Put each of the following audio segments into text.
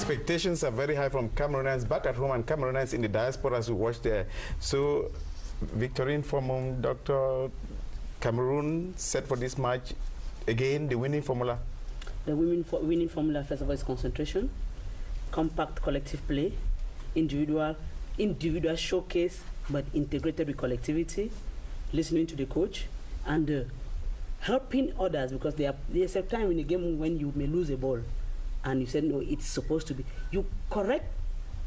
expectations are very high from Cameroonians back at home and Cameroonians in the diaspora who watch there. So, Victorine Formum, Dr. Cameroon set for this match. Again, the winning formula. The winning formula, first of all, is concentration, compact collective play, individual showcase, but integrated with collectivity, listening to the coach, and helping others, because there's a time in the game when you may lose a ball and you said, no, it's supposed to be. You correct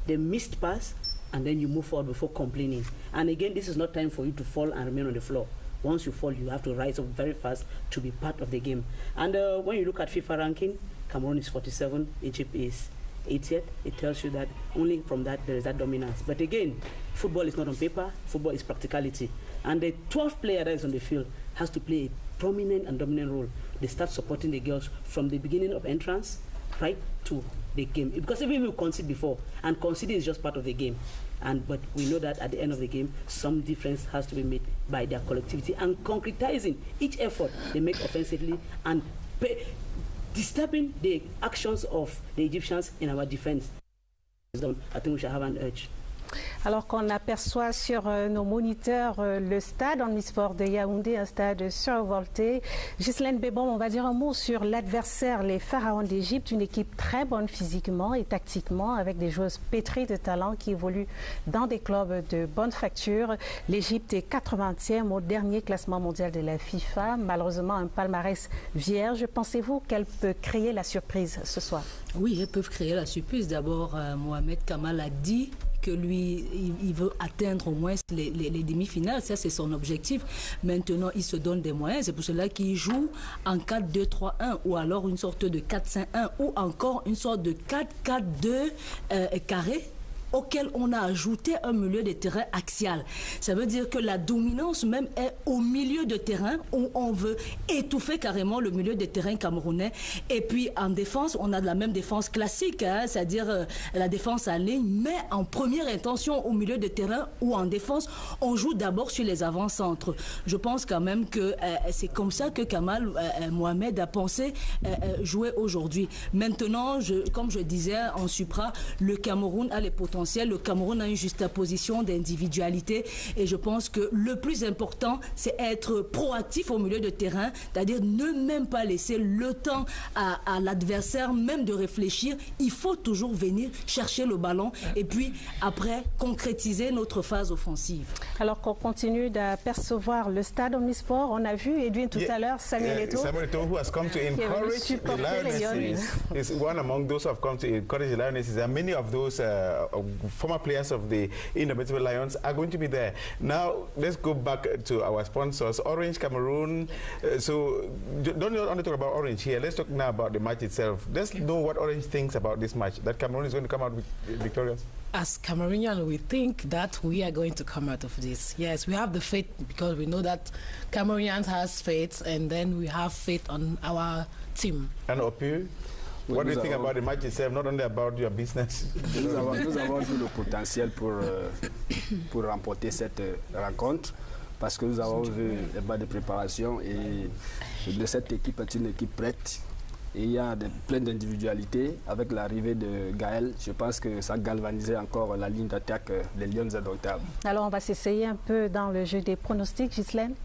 the missed pass and then you move forward before complaining. And again, this is not time for you to fall and remain on the floor. Once you fall, you have to rise up very fast to be part of the game. And when you look at FIFA ranking, Cameroon is 47, Egypt is 80th. It tells you that only from that there is that dominance. But again, football is not on paper, football is practicality. And the 12th player that is on the field has to play a prominent and dominant role. They start supporting the girls from the beginning of entrance right to the game. Because even if you concede before, and conceding is just part of the game. But we know that at the end of the game, some difference has to be made by their collectivity and concretizing each effort they make offensively and disturbing the actions of the Egyptians in our defense. I think we shall have an urge. Alors qu'on aperçoit sur nos moniteurs le stade OMNISPORT de Yaoundé, un stade survolté. Ghislaine Bébon, on va dire un mot sur l'adversaire, les Pharaons d'Égypte, une équipe très bonne physiquement et tactiquement, avec des joueuses pétries de talent qui évoluent dans des clubs de bonne facture. L'Égypte est 80e au dernier classement mondial de la FIFA. Malheureusement, un palmarès vierge. Pensez-vous qu'elle peut créer la surprise ce soir? Oui, elles peuvent créer la surprise. D'abord, Mohamed Kamal a dit que lui, il veut atteindre au moins les demi-finales. Ça, c'est son objectif. Maintenant, il se donne des moyens. C'est pour cela qu'il joue en 4-2-3-1 ou alors une sorte de 4-5-1 ou encore une sorte de 4-4-2 carré, auquel on a ajouté un milieu de terrain axial. Ça veut dire que la dominance même est au milieu de terrain où on veut étouffer carrément le milieu de terrain camerounais. Et puis en défense, on a de la même défense classique, hein, c'est-à-dire la défense en ligne, mais en première intention au milieu de terrain ou en défense, on joue d'abord sur les avant-centres. Je pense quand même que c'est comme ça que Kamal Mohamed a pensé jouer aujourd'hui. Maintenant, comme je disais en supra, le Cameroun a les potentiels. Le Cameroun a une juxtaposition d'individualité et je pense que le plus important, c'est être proactif au milieu de terrain, c'est-à-dire ne même pas laisser le temps à l'adversaire même de réfléchir. Il faut toujours venir chercher le ballon et puis après concrétiser notre phase offensive. Alors qu'on continue d'apercevoir le stade OMNISPORT, on a vu Edwin tout à l'heure, Samuel Eto'o. Samuel Eto'o, who has come to encourage the Lionesses, is one among those who have come to encourage the Lionesses, and many of those former players of the Indomitable Lions are going to be there. Now, let's go back to our sponsors, Orange Cameroon. So, don't only talk about Orange here. Let's talk now about the match itself. Let's know what Orange thinks about this match, that Cameroon is going to come out victorious. As Cameroonians, we think that we are going to come out of this. Yes, we have the faith because we know that Cameroonians has faith, and then we have faith on our team. And Opu? What do you think about the match itself, not only about your business? Nous avons tout le potentiel pour remporter cette rencontre parce que nous avons vu les bas de préparation et cette équipe est une équipe prête. Et il y a plein d'individualités. Avec l'arrivée de Gaël, je pense que ça galvanisait encore la ligne d'attaque des Lions indomptables. Alors on va s'essayer un peu dans le jeu des pronostics, Ghislaine,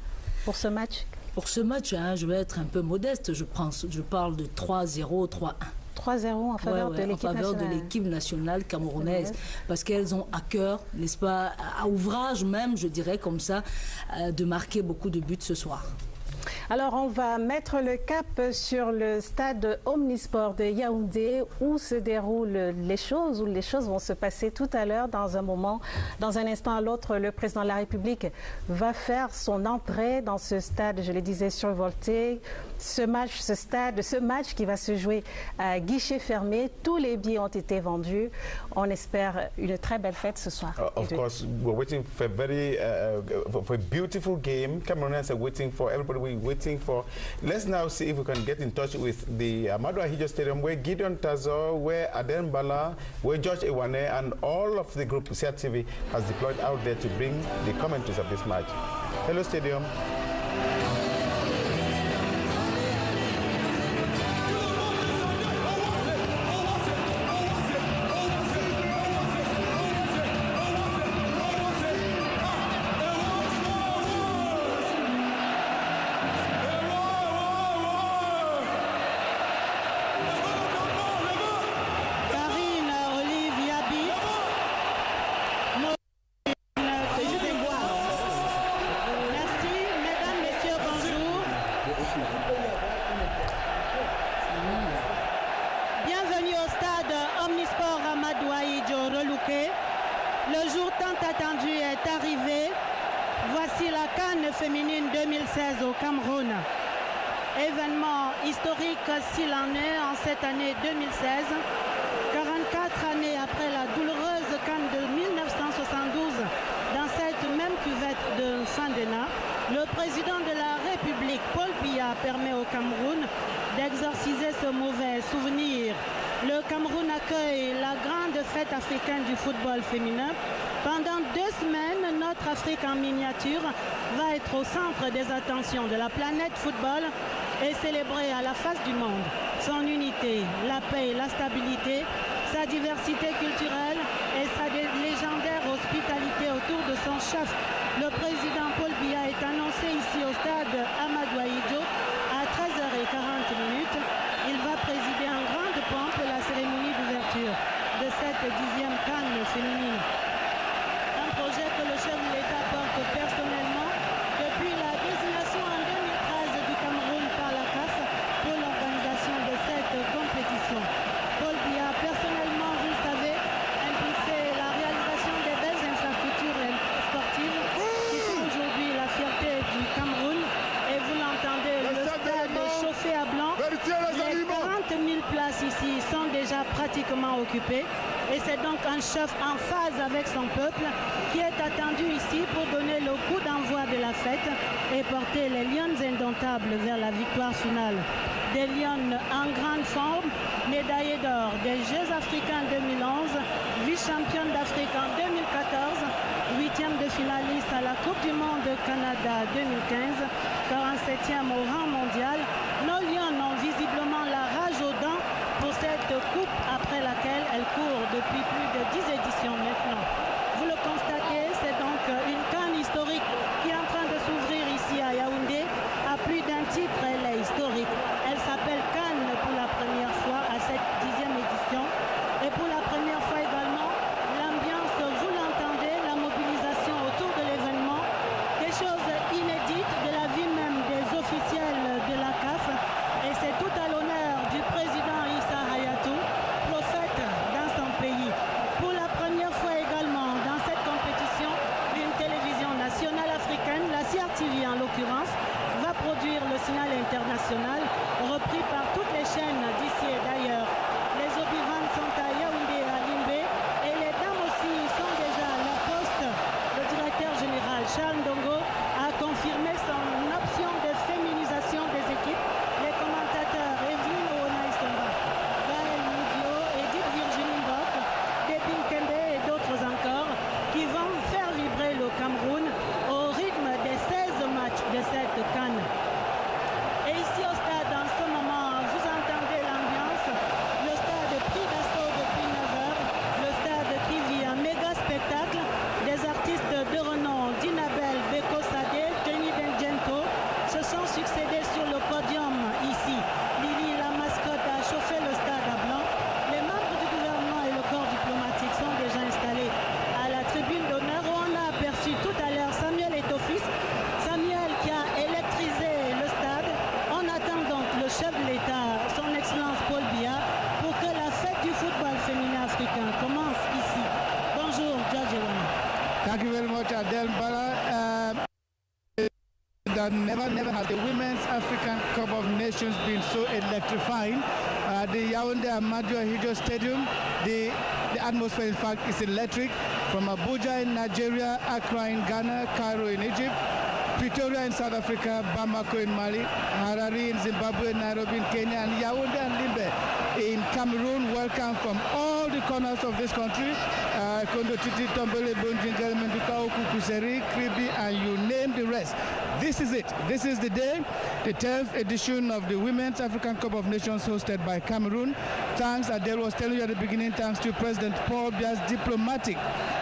pour ce match. Pour ce match, hein, je vais être un peu modeste. Je parle de 3-0, 3-1. 3-0 en faveur de l'équipe nationale camerounaise, parce qu'elles ont à cœur, n'est-ce pas, à ouvrage même, je dirais comme ça, de marquer beaucoup de buts ce soir. Alors, on va mettre le cap sur le stade OMNISPORT de Yaoundé où se déroulent les choses, où les choses vont se passer tout à l'heure dans un moment. Dans un instant à l'autre, le président de la République va faire son entrée dans ce stade, je le disais, survolté. Ce match qui va se jouer à guichet fermé. Tous les billets ont été vendus. On espère une très belle fête ce soir. Of course, we're waiting for a beautiful game. Cameroonians are waiting for everybody. Waiting for. Let's now see if we can get in touch with the Amadou Ahidjo Stadium, where Gideon Tazor, where Aden Bala, where George Ewane, and all of the group CRTV has deployed out there to bring the commentaries of this match. Hello, Stadium. Le jour tant attendu est arrivé. Voici la CAN féminine 2016 au Cameroun. Événement historique s'il en est en cette année 2016. 44 années après la douloureuse CAN de 1972, dans cette même cuvette de Fandena, le président de la République, Paul Biya, permet au Cameroun d'exorciser ce mauvais souvenir. Le Cameroun accueille la grande fête africaine du football féminin. Pendant 2 semaines, notre Afrique en miniature va être au centre des attentions de la planète football et célébrer à la face du monde son unité, la paix, la stabilité, sa diversité culturelle et sa légendaire hospitalité autour de son chef. Le président Paul Biya est annoncé ici au stade Amadou Ahidjo à 13h40. Il va présider en grande pompe la cérémonie d'ouverture de cette 10e CAN féminine. Un projet que le chef de l'État porte personnellement depuis la désignation en 2013 du Cameroun par la CAF pour l'organisation de cette compétition. Paul Biya, personnellement, vous le savez, impulsé la réalisation des belles infrastructures sportives qui sont aujourd'hui la fierté du Cameroun. Et vous l'entendez, le stade est chauffé à blanc. Les 40 000 places ici sont déjà pratiquement occupées. Et c'est donc un chef en phase avec son peuple qui est attendu ici pour donner le coup d'envoi de la fête et porter les Lions indomptables vers la victoire finale. Des Lions en grande forme, médaillés d'or des Jeux africains 2011, vice-championne d'Afrique en 2014, 8e de finaliste à la Coupe du Monde Canada 2015, 47e au rang mondial. Nos Lions ont visiblement la rage aux dents pour cette coupe après laquelle elle court depuis plus de 10 éditions maintenant. Vous le constatez, c'est donc une CAN historique qui est en train de s'ouvrir ici à Yaoundé. À plus d'un titre, elle est historique. Elle s'appelle CAN pour la première fois à cette 10e édition. Et pour la première fois également, l'ambiance, vous l'entendez, la mobilisation autour de l'événement, des choses inédites de la vie même des officiels de la CAF. Et c'est tout à l'honneur du président Issa Hayatou, prophète dans son pays. Pour la première fois également dans cette compétition, une télévision nationale africaine, la CRTV en l'occurrence, va produire le signal international repris par toutes les chaînes d'ici et d'ailleurs. Les obivantes sont à Yaoundé et à Limbé et les dames aussi sont déjà à leur poste. Le directeur général Charles Ndongo a confirmé son option de féminisation des équipes. Les commentateurs Evelyne Onaïsomba, Gaël Moudio, Edith Virginie Mbok, Debin Kende et d'autres encore qui vont faire vibrer le Cameroun au rythme des 16 matchs de cette CAN. Et ici au stade, en ce moment, vous entendez l'ambiance. Le stade est pris d'assaut depuis 9 heures. Le stade qui vit un méga spectacle. Des artistes de renom, Dinabel, Beko Sade, Jenny Dengento, se sont succédés sur le podium ici. Lily, la mascotte, a chauffé le stade à blanc. Les membres du gouvernement et le corps diplomatique sont déjà installés à la tribune d'honneur où on a aperçu tout à l'heure Samuel Etofis. Samuel qui a électrisé le stade. On attend donc le chef de l'État, son Excellence Paul Biya, pour que la fête du football féminin africain commence ici. Bonjour, George Ewan. Thank you very much, Adel Bala. That never has the Women's African Cup of Nations been so electrifying. The Yaoundé Amadou Ahidjo Stadium, the atmosphere in fact is electric. From Abuja in Nigeria, Accra in Ghana, Cairo in Egypt, Pretoria in South Africa, Bamako in Mali, Harare in Zimbabwe, Nairobi in Kenya, and Yaoundé and Limbe in Cameroon. Welcome from all the corners of this country. Kondo Titi, Tombele, Bunjingal, Menduka, Kuseri, Kribi, and you name the rest. This is it. This is the day, the 10th edition of the Women's African Cup of Nations hosted by Cameroon. Thanks, Adele was telling you at the beginning, thanks to President Paul Biya's diplomatic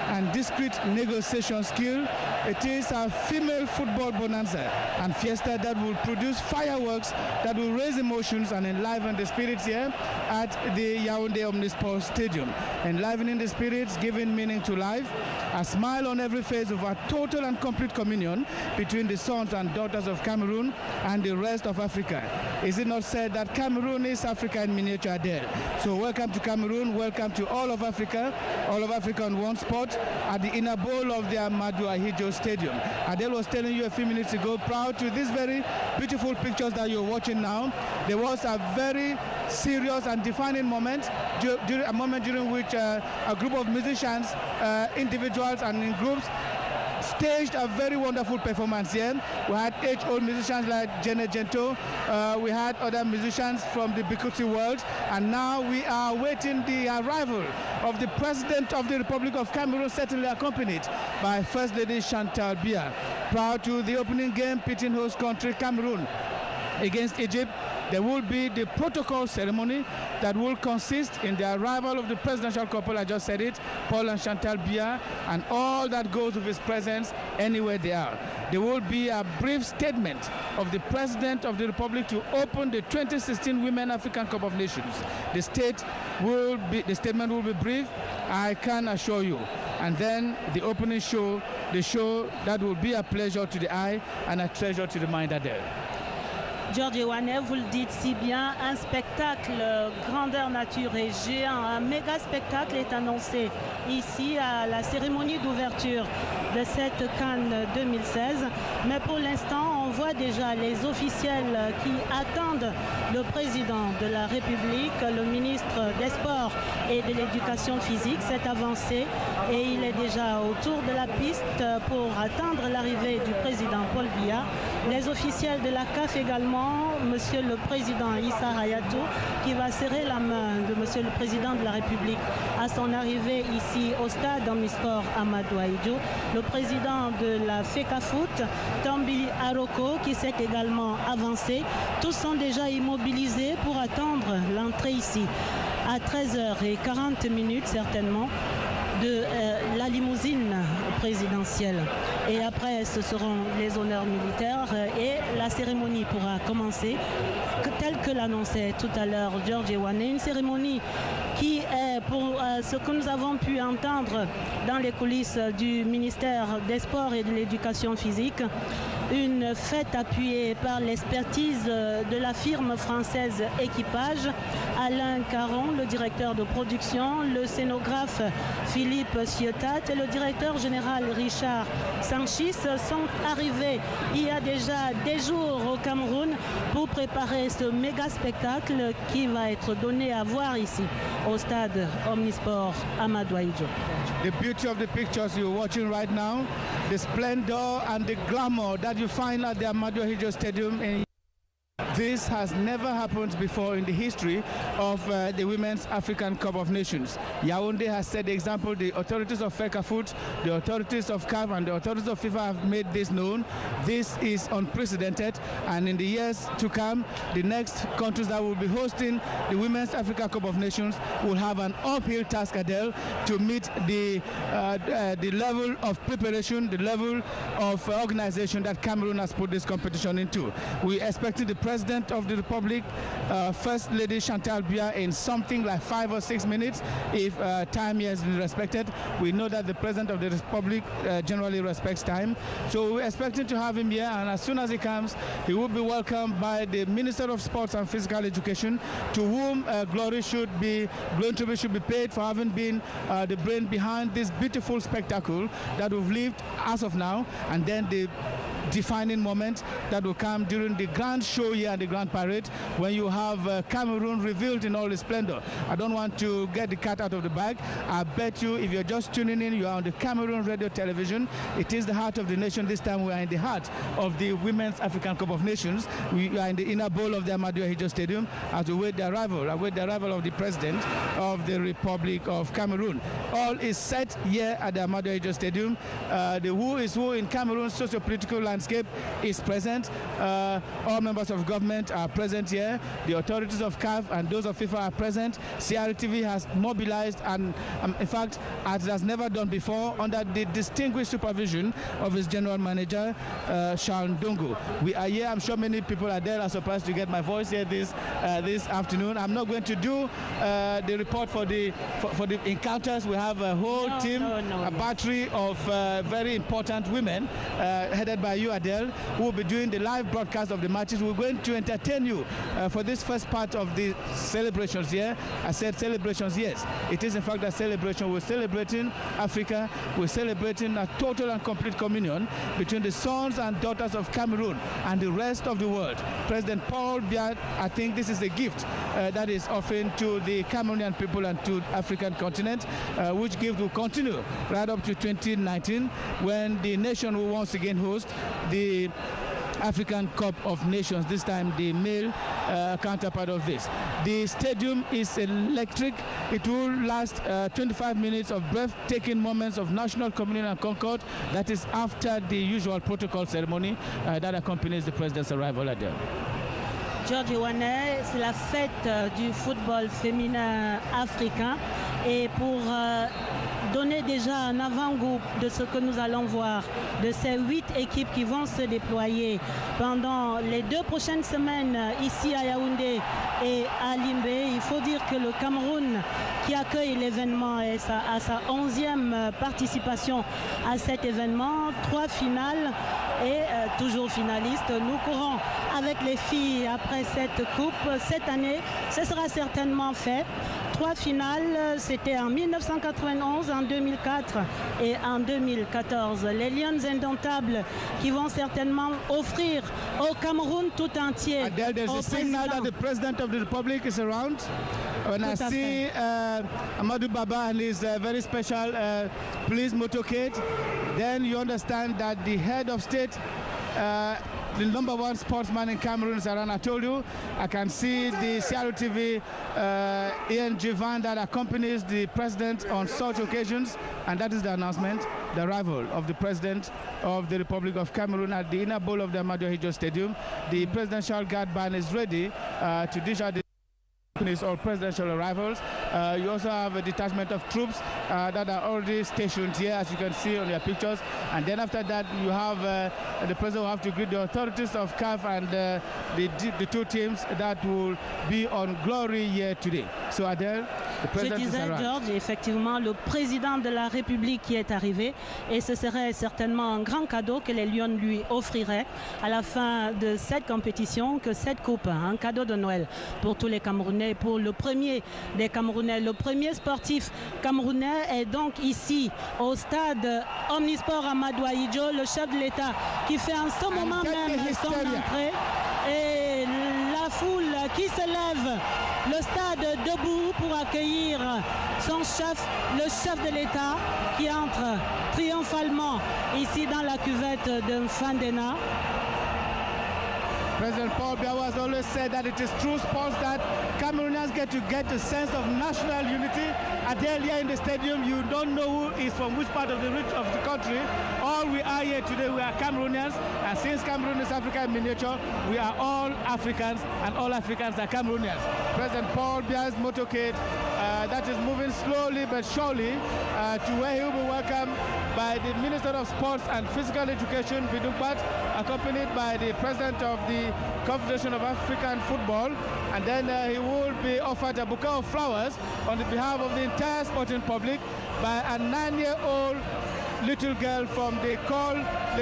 and discreet negotiation skill. It is a female football bonanza and fiesta that will produce fireworks that will raise emotions and enliven the spirits here at the Yaoundé OMNISPORT Stadium. Enlivening the spirits, giving meaning to life, a smile on every face of a total and complete communion between the sons and daughters of Cameroon and the rest of Africa. Is it not said that Cameroon is Africa in miniature, Adele? So welcome to Cameroon, welcome to all of Africa on one spot. at the inner bowl of the Ahmadu Ahijo Stadium. Adele was telling you a few minutes ago, proud to these very beautiful pictures that you're watching now. There was a very serious and defining moment, a moment during which a group of musicians, individuals and in groups, staged a very wonderful performance here. We had age-old musicians like Janet Gento, we had other musicians from the Bikuti world, and now we are waiting the arrival of the President of the Republic of Cameroon, certainly accompanied by First Lady Chantal Biya. Proud to the opening game, pitting host country Cameroon against Egypt. There will be the protocol ceremony that will consist in the arrival of the presidential couple, I just said it, Paul and Chantal Biya, and all that goes with his presence anywhere they are. There will be a brief statement of the President of the Republic to open the 2016 Women African Cup of Nations. The statement will be brief, I can assure you. And then the opening show, the show that will be a pleasure to the eye and a treasure to the mind Adele. George Yaoundé, vous le dites si bien, un spectacle grandeur nature et géant, un méga spectacle est annoncé ici à la cérémonie d'ouverture de cette CAN 2016. Mais pour l'instant, on voit déjà les officiels qui attendent le président de la République, le ministre des Sports et de l'Éducation physique, s'est avancé et il est déjà autour de la piste pour attendre l'arrivée du président Paul Biya. Les officiels de la CAF également, Monsieur le Président Issa Hayatou, qui va serrer la main de Monsieur le Président de la République à son arrivée ici au stade OMNISPORT Ahmadou Ahidjo. Le président de la FECAFOOT, Tambi Aroko, qui s'est également avancé. Tous sont déjà immobilisés pour attendre l'entrée ici à 13h40 certainement de la limousine présidentielle. Et après, ce seront les honneurs militaires et la cérémonie pourra commencer, telle que l'annonçait tout à l'heure George Yaoundé, une cérémonie qui est, pour ce que nous avons pu entendre dans les coulisses du ministère des Sports et de l'Éducation physique, une fête appuyée par l'expertise de la firme française Équipage, Alain Caron, le directeur de production, le scénographe Philippe Ciotat et le directeur général Richard Sanchis sont arrivés il y a déjà des jours au Cameroun pour préparer ce méga spectacle qui va être donné à voir ici au stade OMNISPORT Ahmadou Ahidjo. The beauty of the pictures you're watching right now, the splendor and the glamour that you find at the Ahmadou Ahidjo Stadium in this has never happened before in the history of the Women's African Cup of Nations. Yaoundé has set the example. The authorities of FECAFOOT, the authorities of CAF and the authorities of FIFA have made this known. This is unprecedented, and in the years to come, the next countries that will be hosting the Women's African Cup of Nations will have an uphill task, Adele, to meet the level of preparation, the level of organization that Cameroon has put this competition into. We expected the President of the Republic, First Lady Chantal Biya, in something like 5 or 6 minutes, if time has been respected. We know that the President of the Republic generally respects time. So we're expecting to have him here, and as soon as he comes, he will be welcomed by the Minister of Sports and Physical Education, to whom glory should be paid for having been the brain behind this beautiful spectacle that we've lived as of now, and then the defining moment that will come during the grand show here and the grand parade, when you have Cameroon revealed in all its splendor. I don't want to get the cat out of the bag. I bet you, if you're just tuning in, you are on the Cameroon radio television. It is the heart of the nation. This time we are in the heart of the Women's African Cup of Nations. We are in the inner bowl of the Ahmadou Ahidjo Stadium as we await the arrival of the President of the Republic of Cameroon. All is set here at the Ahmadou Ahidjo Stadium. The who is who in Cameroon's socio-political landscape is present. All members of government are present here. The authorities of CAF and those of FIFA are present. CRTV has mobilized, and in fact, as it has never done before, under the distinguished supervision of its general manager, Charles Ndongo. We are here. I'm sure many people are there, are surprised to get my voice here this afternoon. I'm not going to do the report for the encounters. We have a whole team, a battery of very important women headed by you, you, Adele, who will be doing the live broadcast of the matches. We're going to entertain you for this first part of the celebrations here. I said celebrations, yes. It is in fact a celebration. We're celebrating Africa. We're celebrating a total and complete communion between the sons and daughters of Cameroon and the rest of the world. President Paul Biya, I think this is a gift that is offering to the Cameroonian people and to the African continent, which gift will continue right up to 2019 when the nation will once again host the African Cup of Nations, this time the male counterpart of this. The stadium is electric. It will last 25 minutes of breathtaking moments of national communion and concord. That is after the usual protocol ceremony that accompanies the president's arrival at there. George Yaoundé, c'est la fête du football féminin africain et pour donner déjà un avant-goût de ce que nous allons voir, de ces 8 équipes qui vont se déployer pendant les 2 prochaines semaines ici à Yaoundé et à Limbé. Il faut dire que le Cameroun qui accueille l'événement à sa 11e participation à cet événement, 3 finales et toujours finaliste. Nous courons avec les filles après cette coupe. Cette année, ce sera certainement fait. 3 finales, c'était en 1991, en 2004 et en 2014. Les Lions indomptables qui vont certainement offrir au Cameroun tout entier. Adele, there's a signal that the President of the Republic is around. When I see Amadou Baba and his very special police motorcade, then you understand that the head of state, the #1 sportsman in Cameroon is around. I told you, I can see the CRTV ENG van that accompanies the president on such occasions, and that is the announcement, the arrival of the president of the Republic of Cameroon at the inner bowl of the Ahmadou Ahidjo Stadium. The presidential guard band is ready to dish out the or presidential arrivals. You also have a detachment of troops that are already stationed here, as you can see on your pictures. And then after that, you have the president will have to greet the authorities of CAF and the 2 teams that will be on glory here today. So Adele, the president Je disais, George, effectivement, le président de la République qui est arrivé, et ce serait certainement un grand cadeau que les Lions lui offriraient à la fin de cette compétition, que cette coupe, un cadeau de Noël pour tous les Camerounais, pour le premier des Camerounais. Le premier sportif camerounais est donc ici au stade Omnisport Ahmadou Ahidjo, le chef de l'État qui fait en ce moment même son entrée, et la foule qui se lève, le stade debout pour accueillir son chef, le chef de l'État qui entre triomphalement ici dans la cuvette de Fandena. President Paul Biya has always said that it is through sports that Cameroonians get a sense of national unity. Adele, here in the stadium, you don't know who is from which part of the country. All we are here today, we are Cameroonians, and since Cameroon is Africa in miniature, we are all Africans, and all Africans are Cameroonians. President Paul Biya's motorcade that is moving slowly but surely to where he will be welcomed by the Minister of Sports and Physical Education, Bidoupat, accompanied by the President of the Confederation of African Football, and then he will be offered a bouquet of flowers on the behalf of the entire sporting public by a 9-year-old little girl from the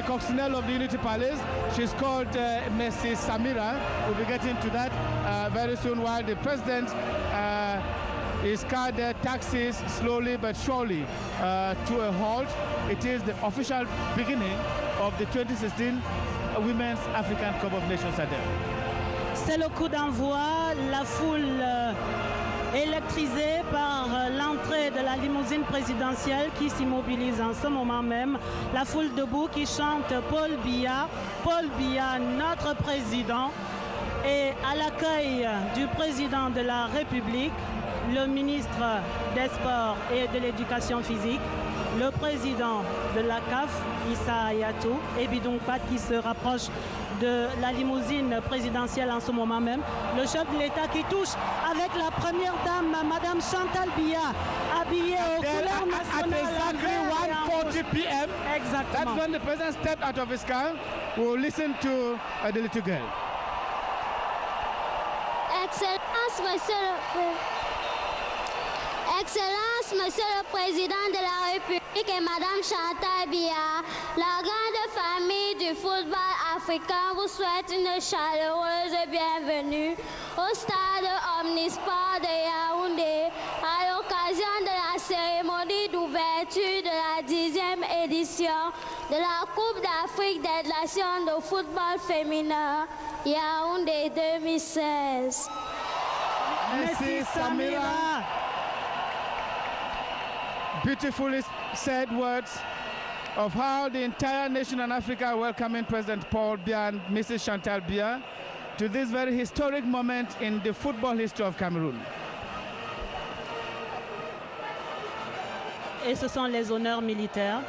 coccinelle of the Unity Palace. She's called Messi Samira. We'll be getting to that very soon, while the President his car there taxis slowly but surely to a halt. It is the official beginning of the 2016 Women's African Cup of Nations at there. C'est le coup d'envoi, la foule électrisée par l'entrée de la limousine présidentielle qui s'immobilise en ce moment même. La foule debout qui chante Paul Biya, notre président. Et à l'accueil du président de la République, le ministre des Sports et de l'Éducation physique, le président de la CAF, Issa Ayatou, et Bidoupat qui se rapproche de la limousine présidentielle en ce moment même. Le chef de l'État qui touche avec la première dame, Madame Chantal Biya, habillée aux couleurs nationales. At exactly 1:40 p.m. Exactement. That's when the president stepped out of his car. We'll listen to the little girl. Excellence, Monsieur le Président de la République. et que Madame Chantal Biya, la grande famille du football africain, vous souhaite une chaleureuse bienvenue au stade Omnisport de Yaoundé à l'occasion de la cérémonie d'ouverture de la 10e édition de la Coupe d'Afrique des Nations de football féminin Yaoundé 2016. Merci Samira. Beautifully said words of how the entire nation and Africa are welcoming President Paul Biya and Mrs. Chantal Biya to this very historic moment in the football history of Cameroon. Et ce sont les honneurs militaires.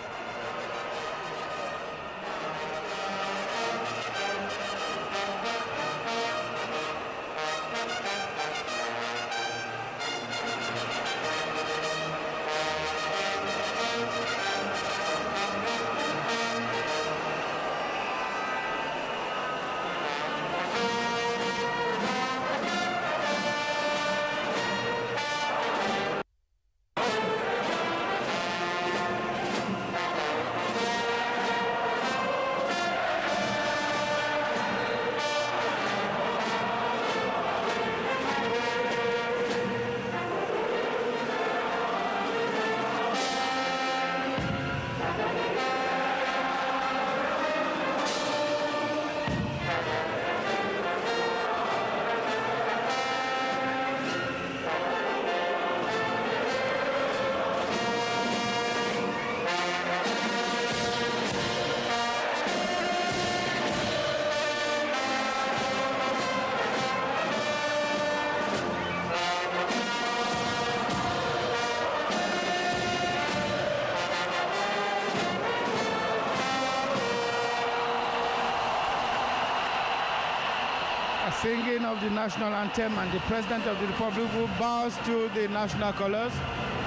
Singing of the national anthem, and the President of the Republic, who bows to the national colors,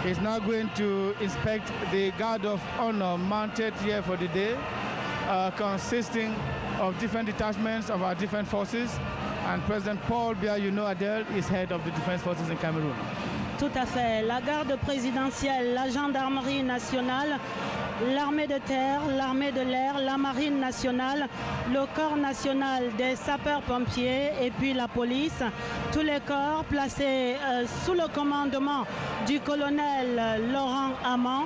is now going to inspect the guard of honor mounted here for the day, consisting of different detachments of our different forces. And President Paul Biya, you know, Adele, is head of the defense forces in Cameroon. Tout à fait. La garde présidentielle, la gendarmerie nationale, l'armée de terre, l'armée de l'air, la marine nationale, le corps national des sapeurs-pompiers et puis la police, tous les corps placés sous le commandement du colonel Laurent Amand.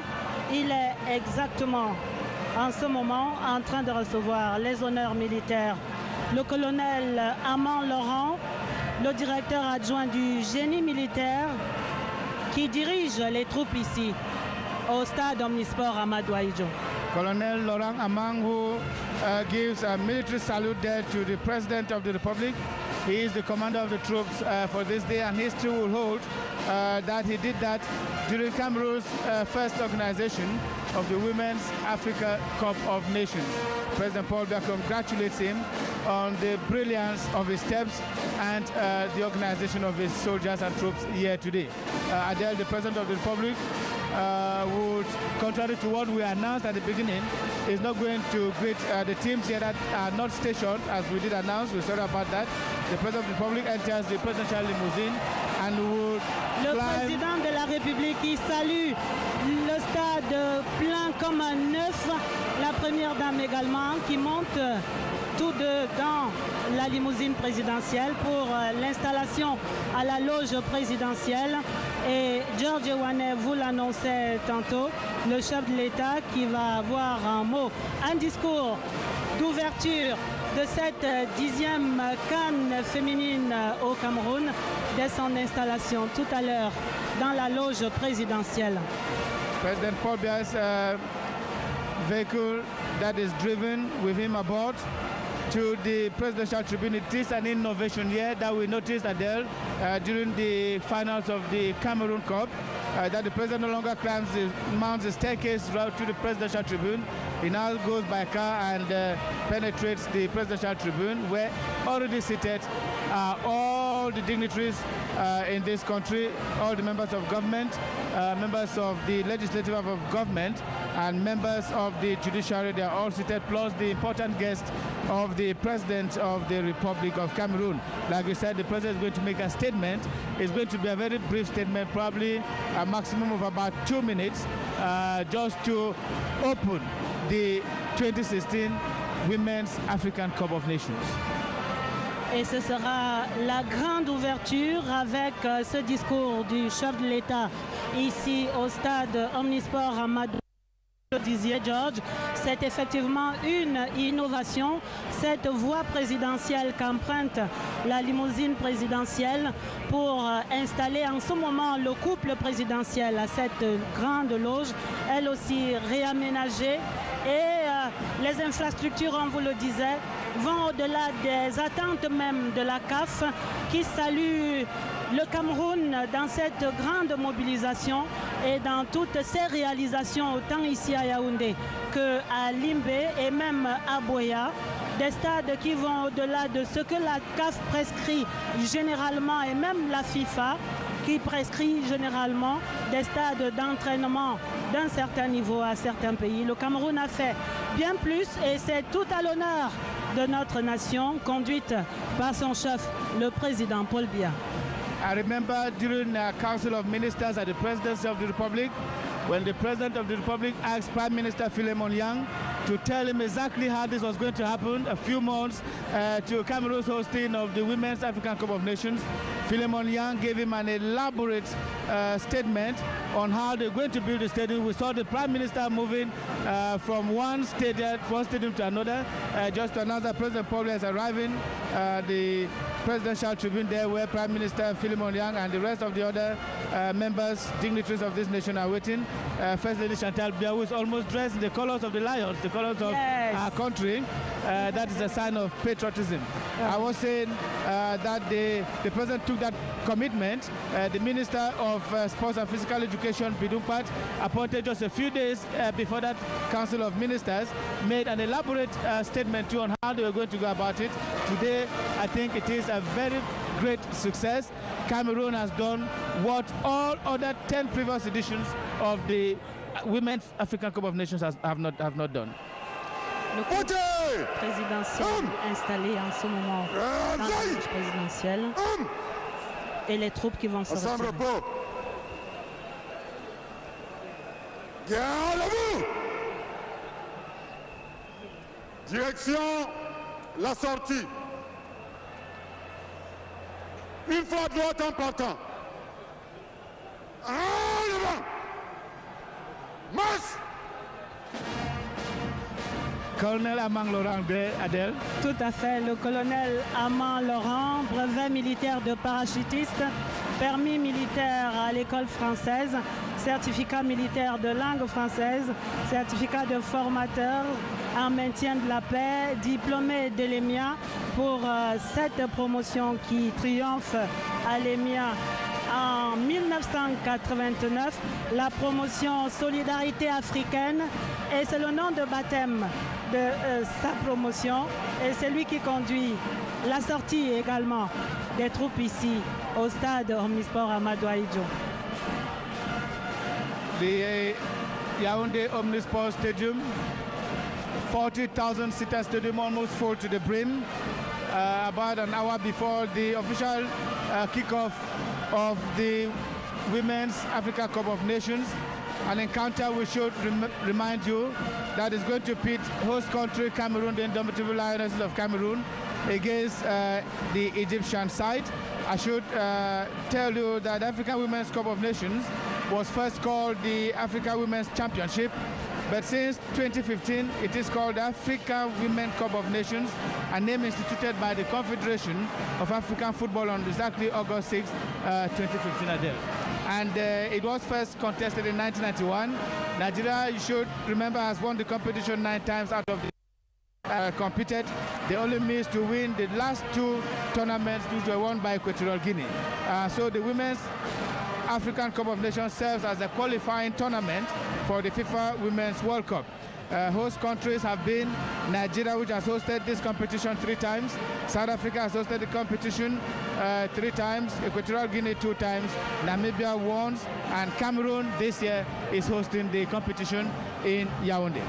Il est exactement en ce moment en train de recevoir les honneurs militaires. Le colonel Amand Laurent, le directeur adjoint du génie militaire, qui dirige les troupes ici au stade Omnisport Amadou Ahidjo. Colonel Laurent Amand, who gives a military salute there to the President of the Republic. He is the commander of the troops for this day, and history will hold that he did that during Cameroon's first organization of the Women's Africa Cup of Nations. President Paul Biya congratulates him on the brilliance of his steps and the organization of his soldiers and troops here today. Adele, the President of the Republic, would, contrary to what we announced at the beginning, is not going to greet the teams here that are not stationed, as we did announce. We're sorry about that. The President of the Republic enters the presidential limousine and would Le Président de la République, il salue le stade plein comme un neuf. La Première Dame également, qui monte tous deux dans la limousine présidentielle pour l'installation à la loge présidentielle. Et George Ewane vous l'annonçait tantôt, le chef de l'État qui va avoir un discours d'ouverture de cette 10e CAN féminine au Cameroun dès son installation tout à l'heure dans la loge présidentielle. President Paul Biya's vehicle that is driven with him aboard to the presidential tribune. It is an innovation here that we noticed, Adele, during the finals of the Cameroon Cup, that the president no longer mounts the staircase route to the presidential tribune. He now goes by car and penetrates the presidential tribune, where already seated are all the dignitaries in this country, all the members of government, members of the legislative of government, and members of the judiciary. They are all seated, plus the important guests of the President of the Republic of Cameroon. Like you said, the President is going to make a statement. It's going to be a very brief statement, probably a maximum of about 2 minutes, just to open the 2016 Women's African Cup of Nations. Et ce sera la grande ouverture avec ce discours du chef de l'État ici au stade Omnisport à Madrid. Disiez George, c'est effectivement une innovation, cette voie présidentielle qu'emprunte la limousine présidentielle pour installer en ce moment le couple présidentiel à cette grande loge, elle aussi réaménagée. Et les infrastructures, on vous le disait, vont au-delà des attentes même de la CAF qui salue le Cameroun dans cette grande mobilisation et dans toutes ces réalisations, autant ici à Yaoundé qu'à Limbé et même à Boya, des stades qui vont au-delà de ce que la CAF prescrit généralement et même la FIFA qui prescrit généralement des stades d'entraînement d'un certain niveau à certains pays. Le Cameroun a fait bien plus et c'est tout à l'honneur de notre nation conduite par son chef, le président Paul Biya. I remember during the Council of Ministers at the Presidency of the Republic, when the President of the Republic asked Prime Minister Philemon Yang to tell him exactly how this was going to happen a few months to Cameroon's hosting of the Women's African Cup of Nations. Philemon Yang gave him an elaborate statement on how they're going to build the stadium. We saw the Prime Minister moving from one stadium to another, just to announce that President Paul is arriving. The presidential tribune there where Prime Minister Philemon Yang and the rest of the other members, dignitaries of this nation are waiting. First Lady Chantal Biya, who is almost dressed in the colors of the Lions, the colors of our country. That is a sign of patriotism. I was saying that the President took that commitment. The Minister of Sports and Physical Education, Bidumpat, appointed just a few days before that Council of Ministers, made an elaborate statement too on how they were going to go about it. Today, I think it is a very great success. Cameroon has done what all other 10 previous editions of the Women's African Cup of Nations have not done. Le couple présidentiel installé en ce moment dans la loge présidentielle et les troupes qui vont sortir. Direction la sortie. Une fois droite en partant. En avant. Marche. Colonel Amand Laurent Adèle. Tout à fait, le colonel Amand Laurent, brevet militaire de parachutiste, permis militaire à l'école française, certificat militaire de langue française, certificat de formateur en maintien de la paix, diplômé de l'EMIA pour cette promotion qui triomphe à l'EMIA. En 1989, la promotion Solidarité africaine, et c'est le nom de baptême de sa promotion, et c'est lui qui conduit la sortie également des troupes ici au stade Omnisport Amadou Ahidjo. The Yaoundé Omnisport Stadium, 40,000 seater stadium, almost full to the brim. About an hour before the official kickoff of the Women's Africa Cup of Nations, an encounter we should remind you that is going to pit host country Cameroon, the indomitable Lionesses of Cameroon, against the Egyptian side. I should tell you that the African Women's Cup of Nations was first called the Africa Women's Championship, but since 2015 it is called the Africa Women's Cup of Nations, a name instituted by the Confederation of African Football on exactly August 6, 2015 Adele. And it was first contested in 1991. Nigeria, you should remember, has won the competition 9 times out of the competed. They only missed to win the last 2 tournaments, which were won by Equatorial Guinea. So the Women's African Cup of Nations serves as a qualifying tournament for the FIFA Women's World Cup. Host countries have been Nigeria, which has hosted this competition 3 times. South Africa has hosted the competition 3 times. Equatorial Guinea 2 times. Namibia once. And Cameroon this year is hosting the competition in Yaoundé.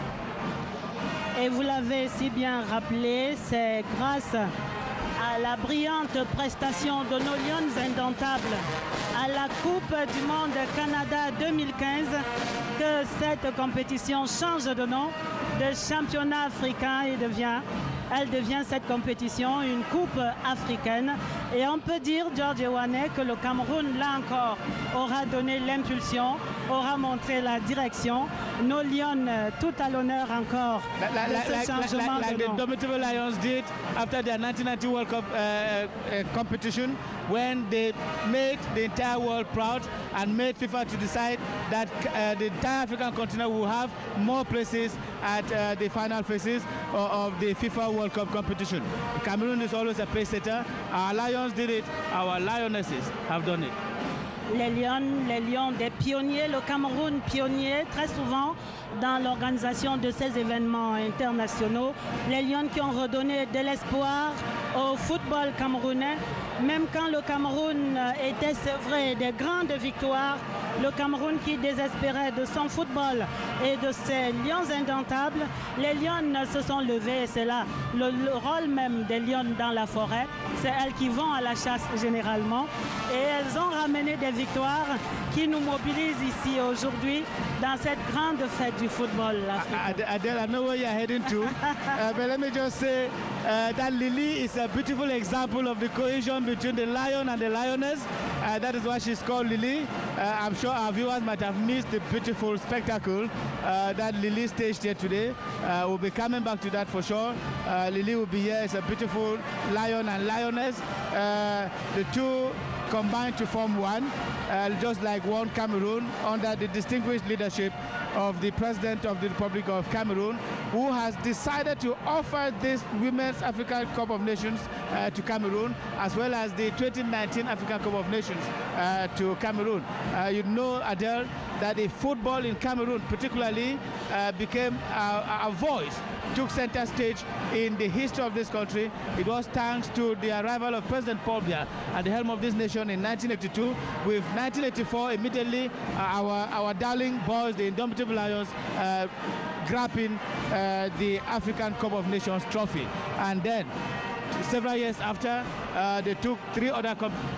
Et vous l'avez si bien rappelé, c'est grâce à la brillante prestation de nos Lions indomptables à la Coupe du Monde Canada 2015 que cette compétition change de nom de championnat africain et elle devient cette compétition une coupe africaine. Et on peut dire, George Ewane, que le Cameroun, là encore, aura donné l'impulsion, aura montré la direction. Nos Lions, tout à l'honneur encore de ce changement de nom. Like the Indomitable Lions did after their 1990 World Cup competition, when they made the entire world proud and made FIFA to decide that the entire African continent will have more places at the final phases of the FIFA World Cup competition. Cameroon is always a pace setter. Our Lions did it, our Lionesses have done it. Les Lions des pionniers, le Cameroun pionnier, très souvent dans l'organisation de ces événements internationaux. Les Lions qui ont redonné de l'espoir au football camerounais. Même quand le Cameroun était sevré des grandes victoires, le Cameroun qui désespérait de son football et de ses Lions indomptables, les Lions se sont levés. C'est là le rôle même des Lions dans la forêt. C'est elles qui vont à la chasse généralement. Et elles ont ramené des victoires qui nous mobilisent ici aujourd'hui dans cette grande fête du football africain. Adele, I know where you're heading to, but let me just say that Lily is a beautiful example of the cohesion between the lion and the lioness. That is why she's called Lily. I'm sure our viewers might have missed the beautiful spectacle that Lily staged here today. We'll be coming back to that for sure. Lily will be here as a beautiful lion and lioness. The two combined to form one, just like one Cameroon, under the distinguished leadership of the President of the Republic of Cameroon, who has decided to offer this Women's African Cup of Nations to Cameroon, as well as the 2019 African Cup of Nations to Cameroon. You know, Adele, that the football in Cameroon particularly became a voice, took center stage in the history of this country. It was thanks to the arrival of President Paul Biya at the helm of this nation in 1982. With 1984, immediately our darling boys, the Indomitable Lions, grabbing the African Cup of Nations trophy. And then several years after, they took 3 other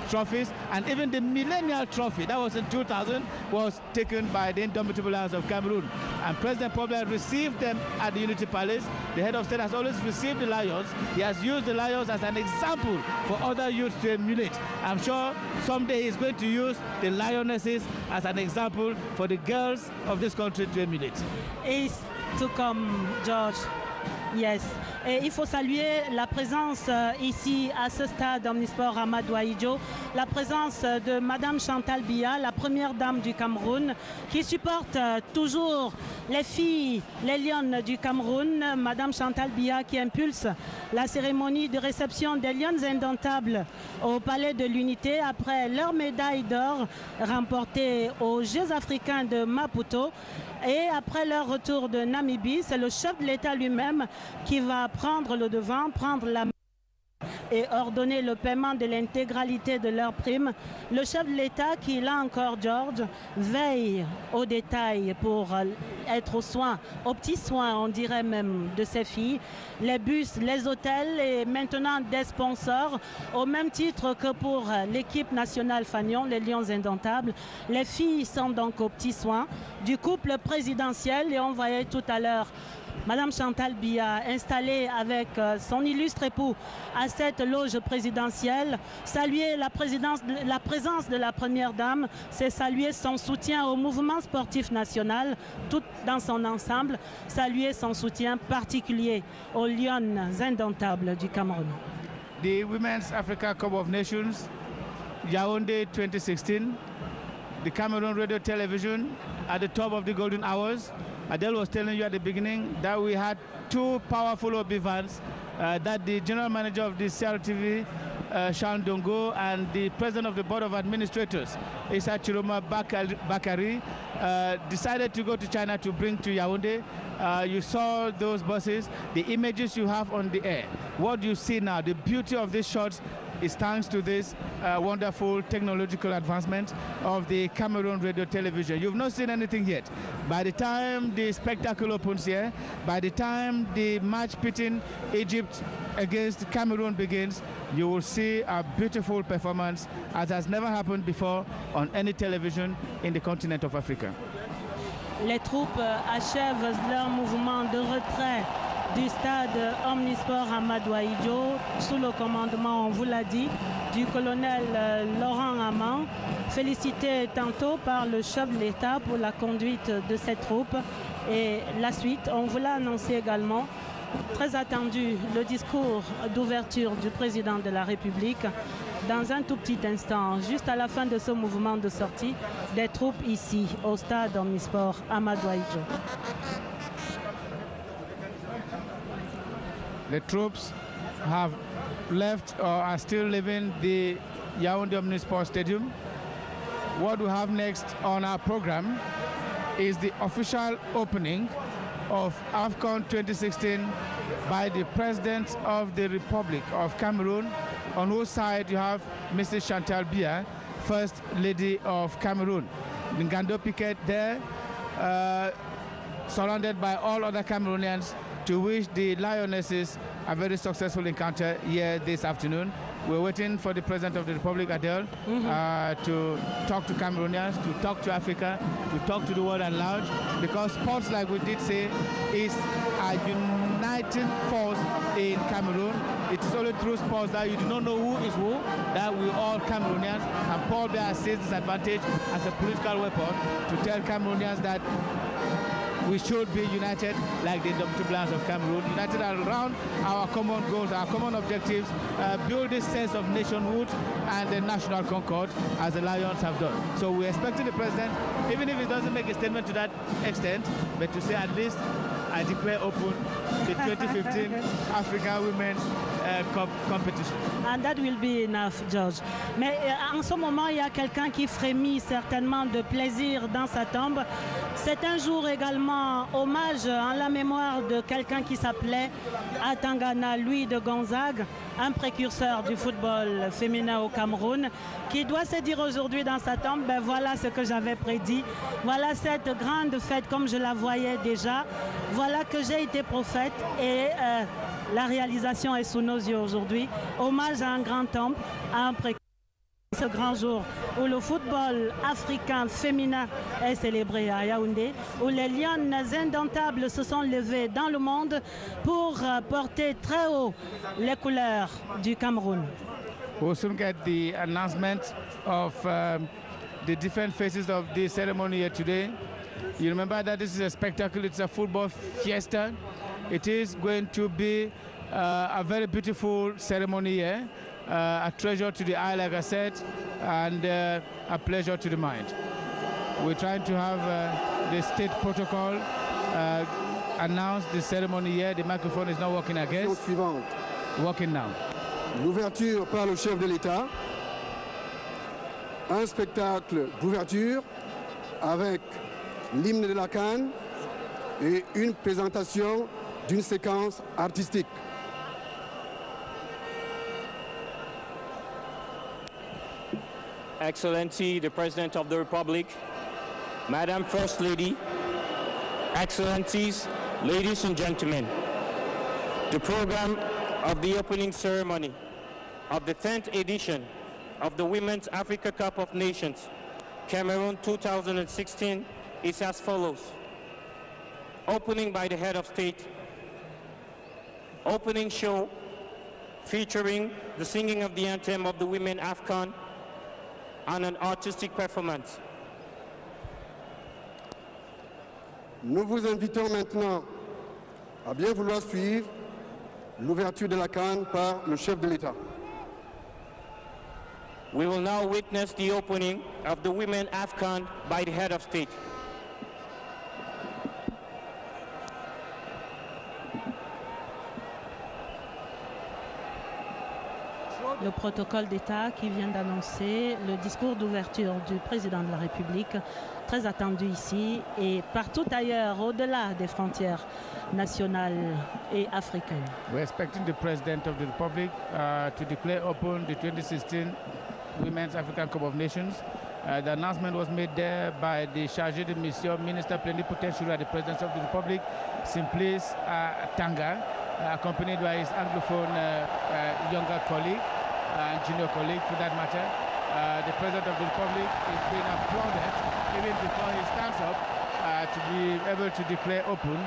trophies, and even the Millennial Trophy, that was in 2000, was taken by the Indomitable Lions of Cameroon. And President Paul Biya received them at the Unity Palace. The head of state has always received the Lions. He has used the Lions as an example for other youths to emulate. I'm sure someday he's going to use the Lionesses as an example for the girls of this country to emulate. It's to come, George. Yes. Et il faut saluer la présence ici à ce stade Omnisport Amadou Ahidjo, la présence de Madame Chantal Biya, la première dame du Cameroun, qui supporte toujours les filles, les lionnes du Cameroun. Madame Chantal Biya qui impulse la cérémonie de réception des Lions indomptables au Palais de l'Unité après leur médaille d'or remportée aux Jeux africains de Maputo. Et après leur retour de Namibie, c'est le chef de l'État lui-même qui va prendre le devant, prendre la main et ordonner le paiement de l'intégralité de leurs primes. Le chef de l'État qui, là encore, George, veille aux détails pour être aux soins, aux petits soins, on dirait même, de ces filles. Les bus, les hôtels et maintenant des sponsors, au même titre que pour l'équipe nationale Fagnon, les Lions indomptables. Les filles sont donc aux petits soins du couple présidentiel et on voyait tout à l'heure Madame Chantal Biya installée avec son illustre époux à cette loge présidentielle. Saluer la présence de la première dame, c'est saluer son soutien au mouvement sportif national, tout dans son ensemble, saluer son soutien particulier aux Lions indomptables du Cameroun. The Women's Africa Cup of Nations, Yaoundé 2016, the Cameroon Radio Television at the top of the golden hours. Adele was telling you at the beginning that we had 2 powerful observers, that the general manager of the CRTV, Sean Dongo, and the president of the board of administrators, Issa Chiroma Bakari, decided to go to China to bring to Yaoundé. You saw those buses, the images you have on the air. What do you see now? The beauty of these shots is thanks to this wonderful technological advancement of the Cameroon radio television. You've not seen anything yet. By the time the spectacle opens here, by the time the match pitting Egypt against Cameroon begins, you will see a beautiful performance as has never happened before on any television in the continent of Africa. Les troupes achèvent leur mouvement de retrait du stade Omnisport Amadou Ahidjo sous le commandement, on vous l'a dit, du colonel Laurent Amand, félicité tantôt par le chef de l'État pour la conduite de cette troupe. Et la suite, on vous l'a annoncé également, très attendu, le discours d'ouverture du président de la République. Dans un tout petit instant, juste à la fin de ce mouvement de sortie, des troupes ici, au stade Omnisport Amadou Ahidjo. The troops have left or are still leaving the Yaoundé Omnisport Stadium. What we have next on our program is the official opening of AFCON 2016 by the President of the Republic of Cameroon, on whose side you have Mrs. Chantal Biya, First Lady of Cameroon. Ngando Piquet there, surrounded by all other Cameroonians, to wish the Lionesses a very successful encounter here this afternoon. We're waiting for the President of the Republic, Adele, to talk to Cameroonians, to talk to Africa, to talk to the world at large, because sports, like we did say, is a uniting force in Cameroon. It is only through sports that you do not know who is who, that we all Cameroonians, and Paul Biya sees this advantage as a political weapon to tell Cameroonians that we should be united like the Indomitable Lions of Cameroon, united around our common goals, our common objectives, build this sense of nationhood and the national concord as the Lions have done. So we're expecting the President, even if he doesn't make a statement to that extent, but to say at least I declare open the 2015 Africa Women's Cup competition. And that will be enough, George. Mais en ce moment, il y a quelqu'un qui frémit certainement de plaisir dans sa tombe. C'est un jour également hommage en la mémoire de quelqu'un qui s'appelait Atangana Louis de Gonzague, un précurseur du football féminin au Cameroun, qui doit se dire aujourd'hui dans sa tombe, ben voilà ce que j'avais prédit, voilà cette grande fête comme je la voyais déjà, voilà que j'ai été prophète et la réalisation est sous nos yeux aujourd'hui. Hommage à un grand homme, à un précurseur. Ce grand jour où le football africain féminin est célébré à Yaoundé, où les lionnes indomptables se sont levées dans le monde pour porter très haut les couleurs du Cameroun. We'll soon get the announcement of the different phases of the ceremony here today. You remember that this is a spectacle, it's a football fiesta. It is going to be a very beautiful ceremony here. A treasure to the eye, like I said, and a pleasure to the mind. We're trying to have the state protocol announce the ceremony here. The microphone is not working, I guess. Suivante. Working now. L'ouverture par le chef de l'État. Un spectacle d'ouverture avec l'hymne de la CAN et une présentation d'une séquence artistique. Excellency, the President of the Republic, Madam First Lady, Excellencies, ladies and gentlemen, the program of the opening ceremony of the 10th edition of the Women's Africa Cup of Nations, Cameroon 2016 is as follows. Opening by the head of state, opening show featuring the singing of the anthem of the Women AFCON, and an artistic performance. Nous vous invitons maintenant à bien vouloir suivre l'ouverture de la CAN par le chef de l'État. We will now witness the opening of the Women AFCON by the head of state. le protocole d'État qui vient d'annoncer le discours d'ouverture du président de la République, très attendu ici et partout ailleurs, au-delà des frontières nationales et africaines. We're expecting the President of the Republic to declare open the 2016 Women's African Cup of Nations. The announcement was made there by the Chargé de Mission, Minister Plenipotentiary at the Presidency of the Republic, Simplice Tanga, accompanied by his Anglophone younger colleague, junior colleague for that matter. The President of the Republic is being applauded even before he stands up to be able to declare open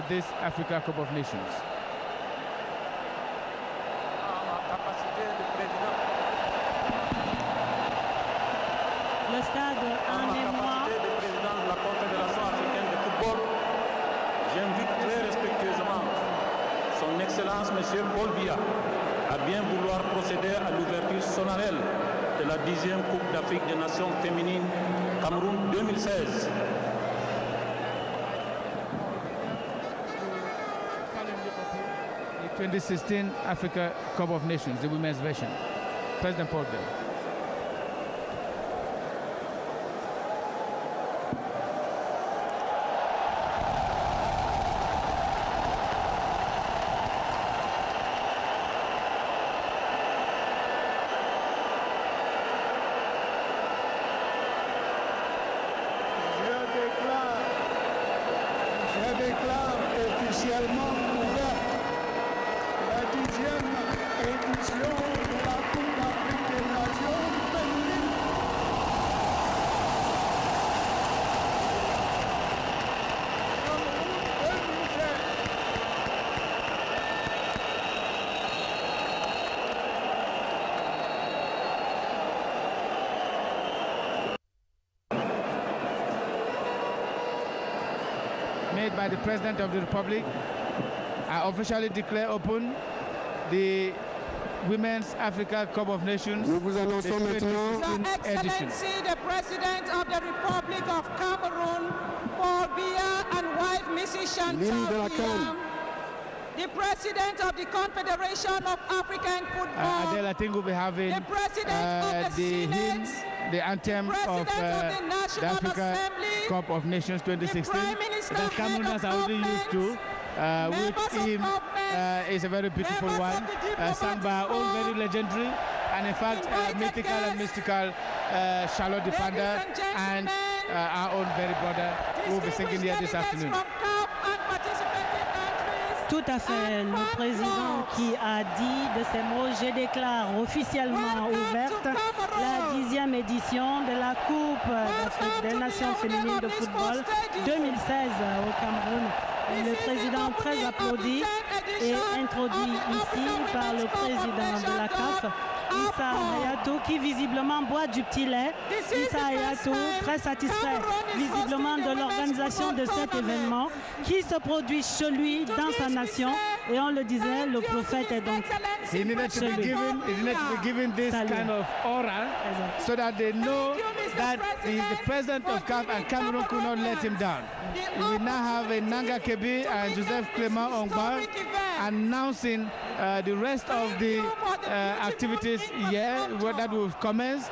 this Africa Cup of Nations. Le stade en émoi. Du président de la Confédération africaine de football, j'invite très respectueusement son Excellence M. Paul Biya à bien vouloir procéder à l'ouverture solennelle de la 10e Coupe d'Afrique des Nations féminines Cameroun 2016. The 2016 Africa Cup of Nations, the women's version. President Paul Biya. Je déclare officiellement ouverte la 10e édition de la Coupe d'Afrique des Nations féminines. Made by the President of the Republic, I officially declare open the Women's Africa Cup of Nations. Nous vous annonçons maintenant Your Excellency, the President of the Republic of Cameroon, Paul Biya, and wife Mrs. Chantal Biya, the President of the Confederation of African Football, Adele, I think we'll be having the President of the hymn, Senate, the anthem of the National Africa Assembly, Cup of Nations 2016 that Cameroonians are already used to, which hymn is a very beautiful one, sung by our own very legendary and in fact mythical and mystical Charlotte de Panda and our own very brother who will be singing here this afternoon. Tout à fait. Le président qui a dit de ces mots, je déclare officiellement ouverte la 10e édition de la Coupe d'Afrique des Nations féminines de football 2016 au Cameroun. Le président très applaudi et introduit ici par le président de la CAF, Issa Hayatou, qui visiblement boit du petit lait. Issa Hayatou, très satisfait visiblement de l'organisation de cet événement qui se produit chez lui, dans sa nation. Et on le disait, le prophète est donc He needed to be given this kind of aura so that they know that he is the president of CAF and Cameroon could not let him down. We will now have a Nanga Kebi and Joseph Clement Ongba announcing the rest of the activities here that will commence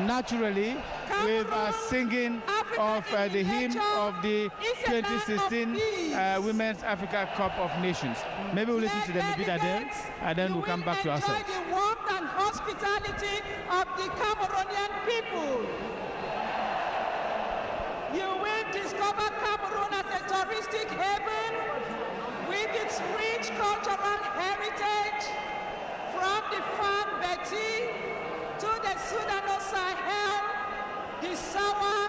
naturally with singing of the hymn of the 2016 Women's Africa Cup of Nations. Maybe we'll listen to them a bit and then we'll come back to ourselves. The warmth and hospitality of the Cameroonian people. You will discover Cameroon as a touristic haven with its rich cultural heritage, from the farm Betty to the Sudano Sahel, the Sawa,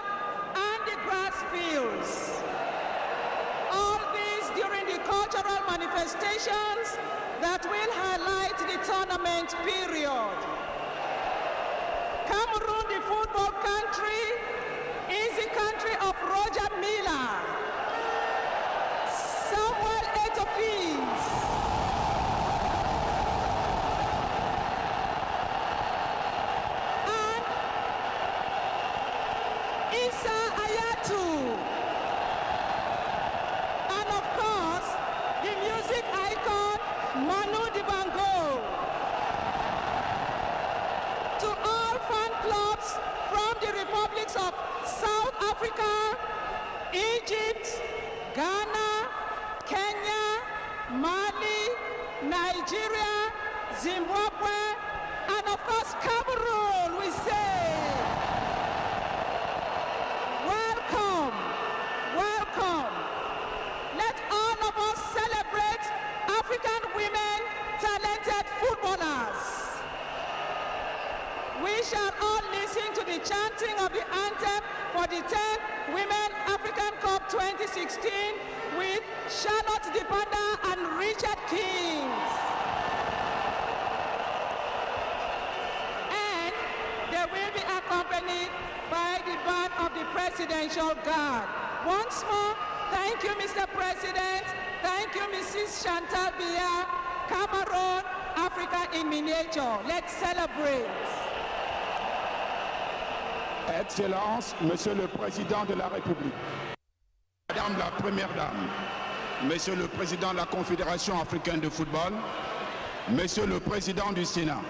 and the grass fields. All these during the cultural manifestations that will highlight the tournament period. Cameroon, the football country, is the country of Roger Milla, Samuel Eto'o, and Issa Hayatou. And of course, the music icon Manu Dibango. likes of South Africa, Egypt, Ghana, Kenya, Mali, Nigeria, Zimbabwe, and of course Cameroon, we say, welcome, welcome. Let all of us celebrate African women, talented footballers. We shall all listen to the chanting of the anthem for the 10th Women African Cup 2016 with Charlotte Dipanda and Richard Kings. And they will be accompanied by the band of the Presidential Guard. Once more, thank you, Mr. President. Thank you, Mrs. Chantal Biya. Cameroon, Africa in miniature. Let's celebrate. Excellences, Monsieur le Président de la République, Madame la Première Dame, Monsieur le Président de la Confédération africaine de football, Monsieur le Président du Sénat,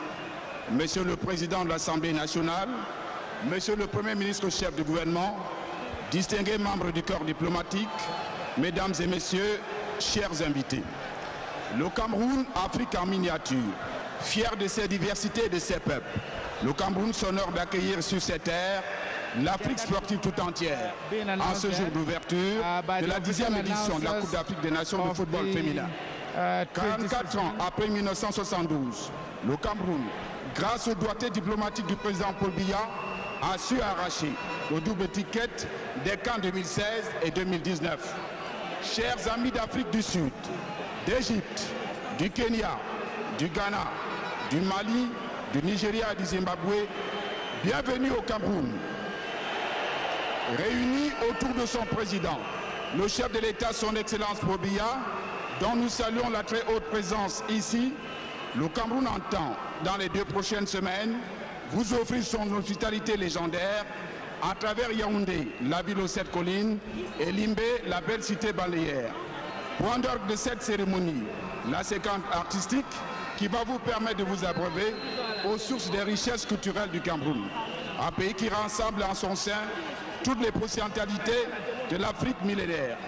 Monsieur le Président de l'Assemblée nationale, Monsieur le Premier ministre chef du gouvernement, distingués membres du corps diplomatique, Mesdames et Messieurs, chers invités. Le Cameroun, Afrique en miniature, fier de ses diversités et de ses peuples. Le Cameroun s'honore d'accueillir sur ses terres l'Afrique sportive tout entière en ce jour d'ouverture de la 10e édition de la Coupe d'Afrique des Nations de football féminin. 44 ans après 1972, le Cameroun, grâce au doigté diplomatique du président Paul Biya, a su arracher le double ticket des camps 2016 et 2019. Chers amis d'Afrique du Sud, d'Égypte, du Kenya, du Ghana, du Mali, du Nigeria et du Zimbabwe, bienvenue au Cameroun. Réunis autour de son président, le chef de l'État, son Excellence Paul Biya, dont nous saluons la très haute présence ici, le Cameroun entend, dans les 2 prochaines semaines, vous offrir son hospitalité légendaire à travers Yaoundé, la ville aux 7 collines, et Limbé, la belle cité balnéaire. Point d'orgue de cette cérémonie, la séquence artistique qui va vous permettre de vous abreuver aux sources des richesses culturelles du Cameroun. Un pays qui rassemble en son sein toutes les potentialités de l'Afrique millénaire.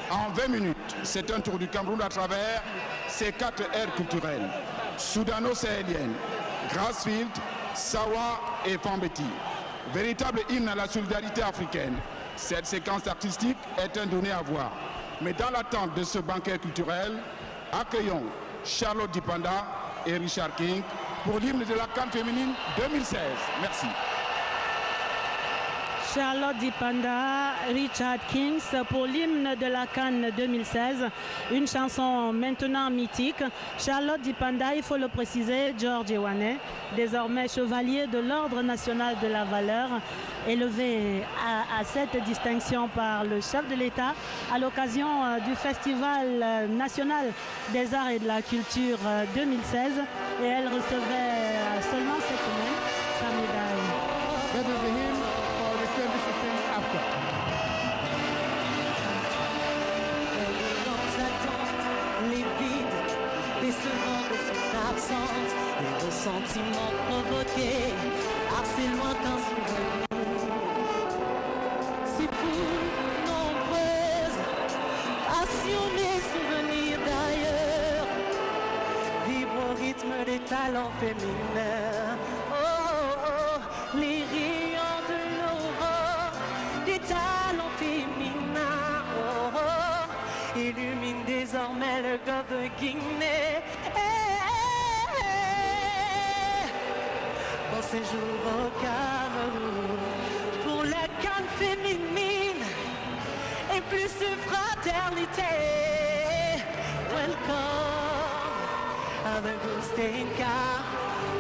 En 20 minutes, c'est un tour du Cameroun à travers ses 4 aires culturelles. Soudano-sahélienne, Grassfield, Sawa et Fambeti. Véritable hymne à la solidarité africaine. Cette séquence artistique est un donné à voir. Mais dans l'attente de ce banquet culturel, accueillons Charlotte Dipanda et Richard King pour l'hymne de la CAN féminine 2016. Merci. Charlotte Dipanda, Richard Kings pour l'hymne de la CAN 2016, une chanson maintenant mythique. Charlotte Dipanda, il faut le préciser, George Ewane, désormais chevalier de l'Ordre national de la valeur, élevé à cette distinction par le chef de l'État à l'occasion du Festival national des arts et de la culture 2016, et elle recevait seulement cette semaine sa médaille. Décevant de son absence, les ressentiments provoqués par ces lointains souvenirs. Si vous, nombreuses, passionnés souvenirs d'ailleurs, vivre au rythme des talents féminins. Oh, oh, oh, les rayons de l'aurore, des talents féminins. Oh, oh, illumine désormais le golfe de Guinée. Bon séjour au Cameroun pour la CAN féminine et plus de fraternité. Welcome à the Goose car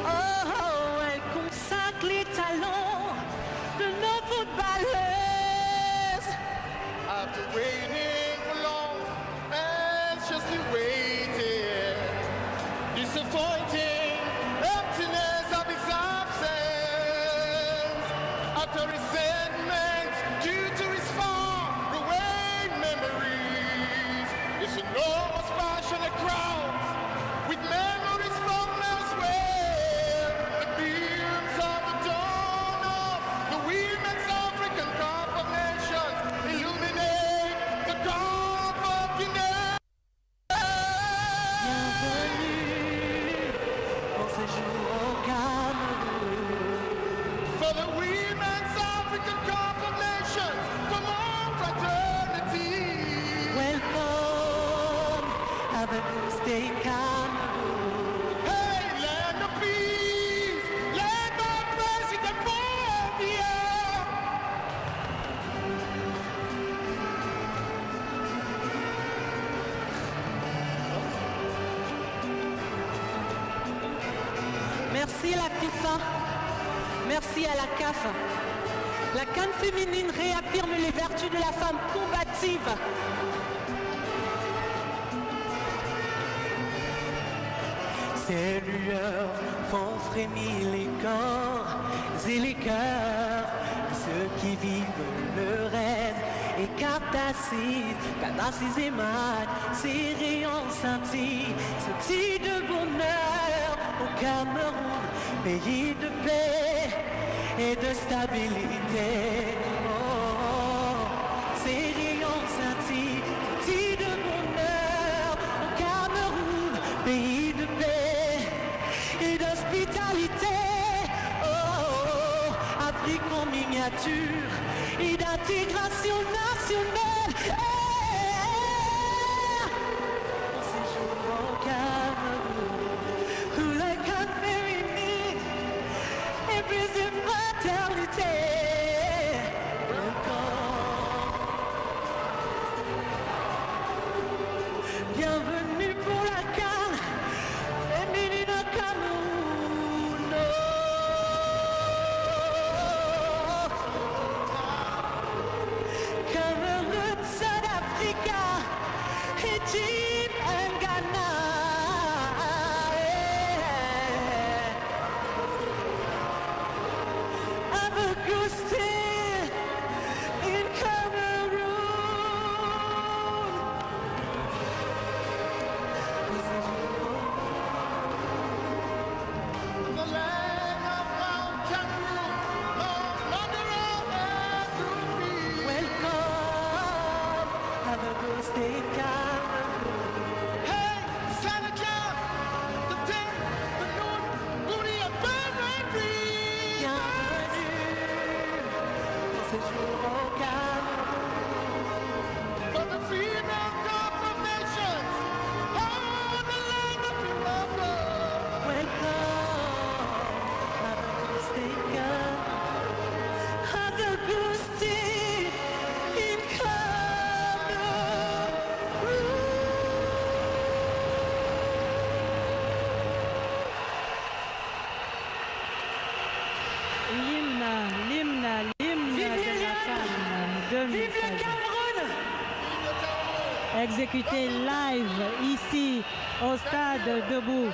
oh, oh, elle consacre les talents de nos footballeuses. After waiting for long, anxiously waiting, disappointing, emptiness of his absence, after resentment due to his far away memories, this enormous passionate crowd with memories from elsewhere, the beams of the dawn of the women's Africa. stay in Cameroon. Hey, land of peace, led by President Bolivia. Merci à la FIFA, merci à la CAF. La CAN féminine réaffirme les vertus de la femme combative. Ces lueurs font frémir les corps et les cœurs de ceux qui vivent le rêve. Et catharsis émanent, ces rayons scintillent, scintillent de bonheur au Cameroun, pays de paix et de stabilité. Oh, ces rayons scintillent, scintillent de bonheur au Cameroun, pays de paix et d'hospitalité. Oh, Afrique en miniature et d'intégration nationale. On séjourne au Cameroun, où la CAN féminine et plus de fraternité. Bienvenue pour la CAN féminine au Cameroun. Cameroun, South Africa, Egypt and Ghana. Have a good stay in Cameroon. The land of Mount Cameroon, home of the Roman. Welcome, have a good stay in Cameroon. Hey, Santa Claus, the day, the noon, booty, and burn right free. Bienvenue pour ce jour au Cameroun. For the female God of nations, oh, the land of November. Welcome, have a good stay in Cameroon. Have a good stay in Cameroon. L'hymne de la CAN 2016. Exécuté live ici au stade debout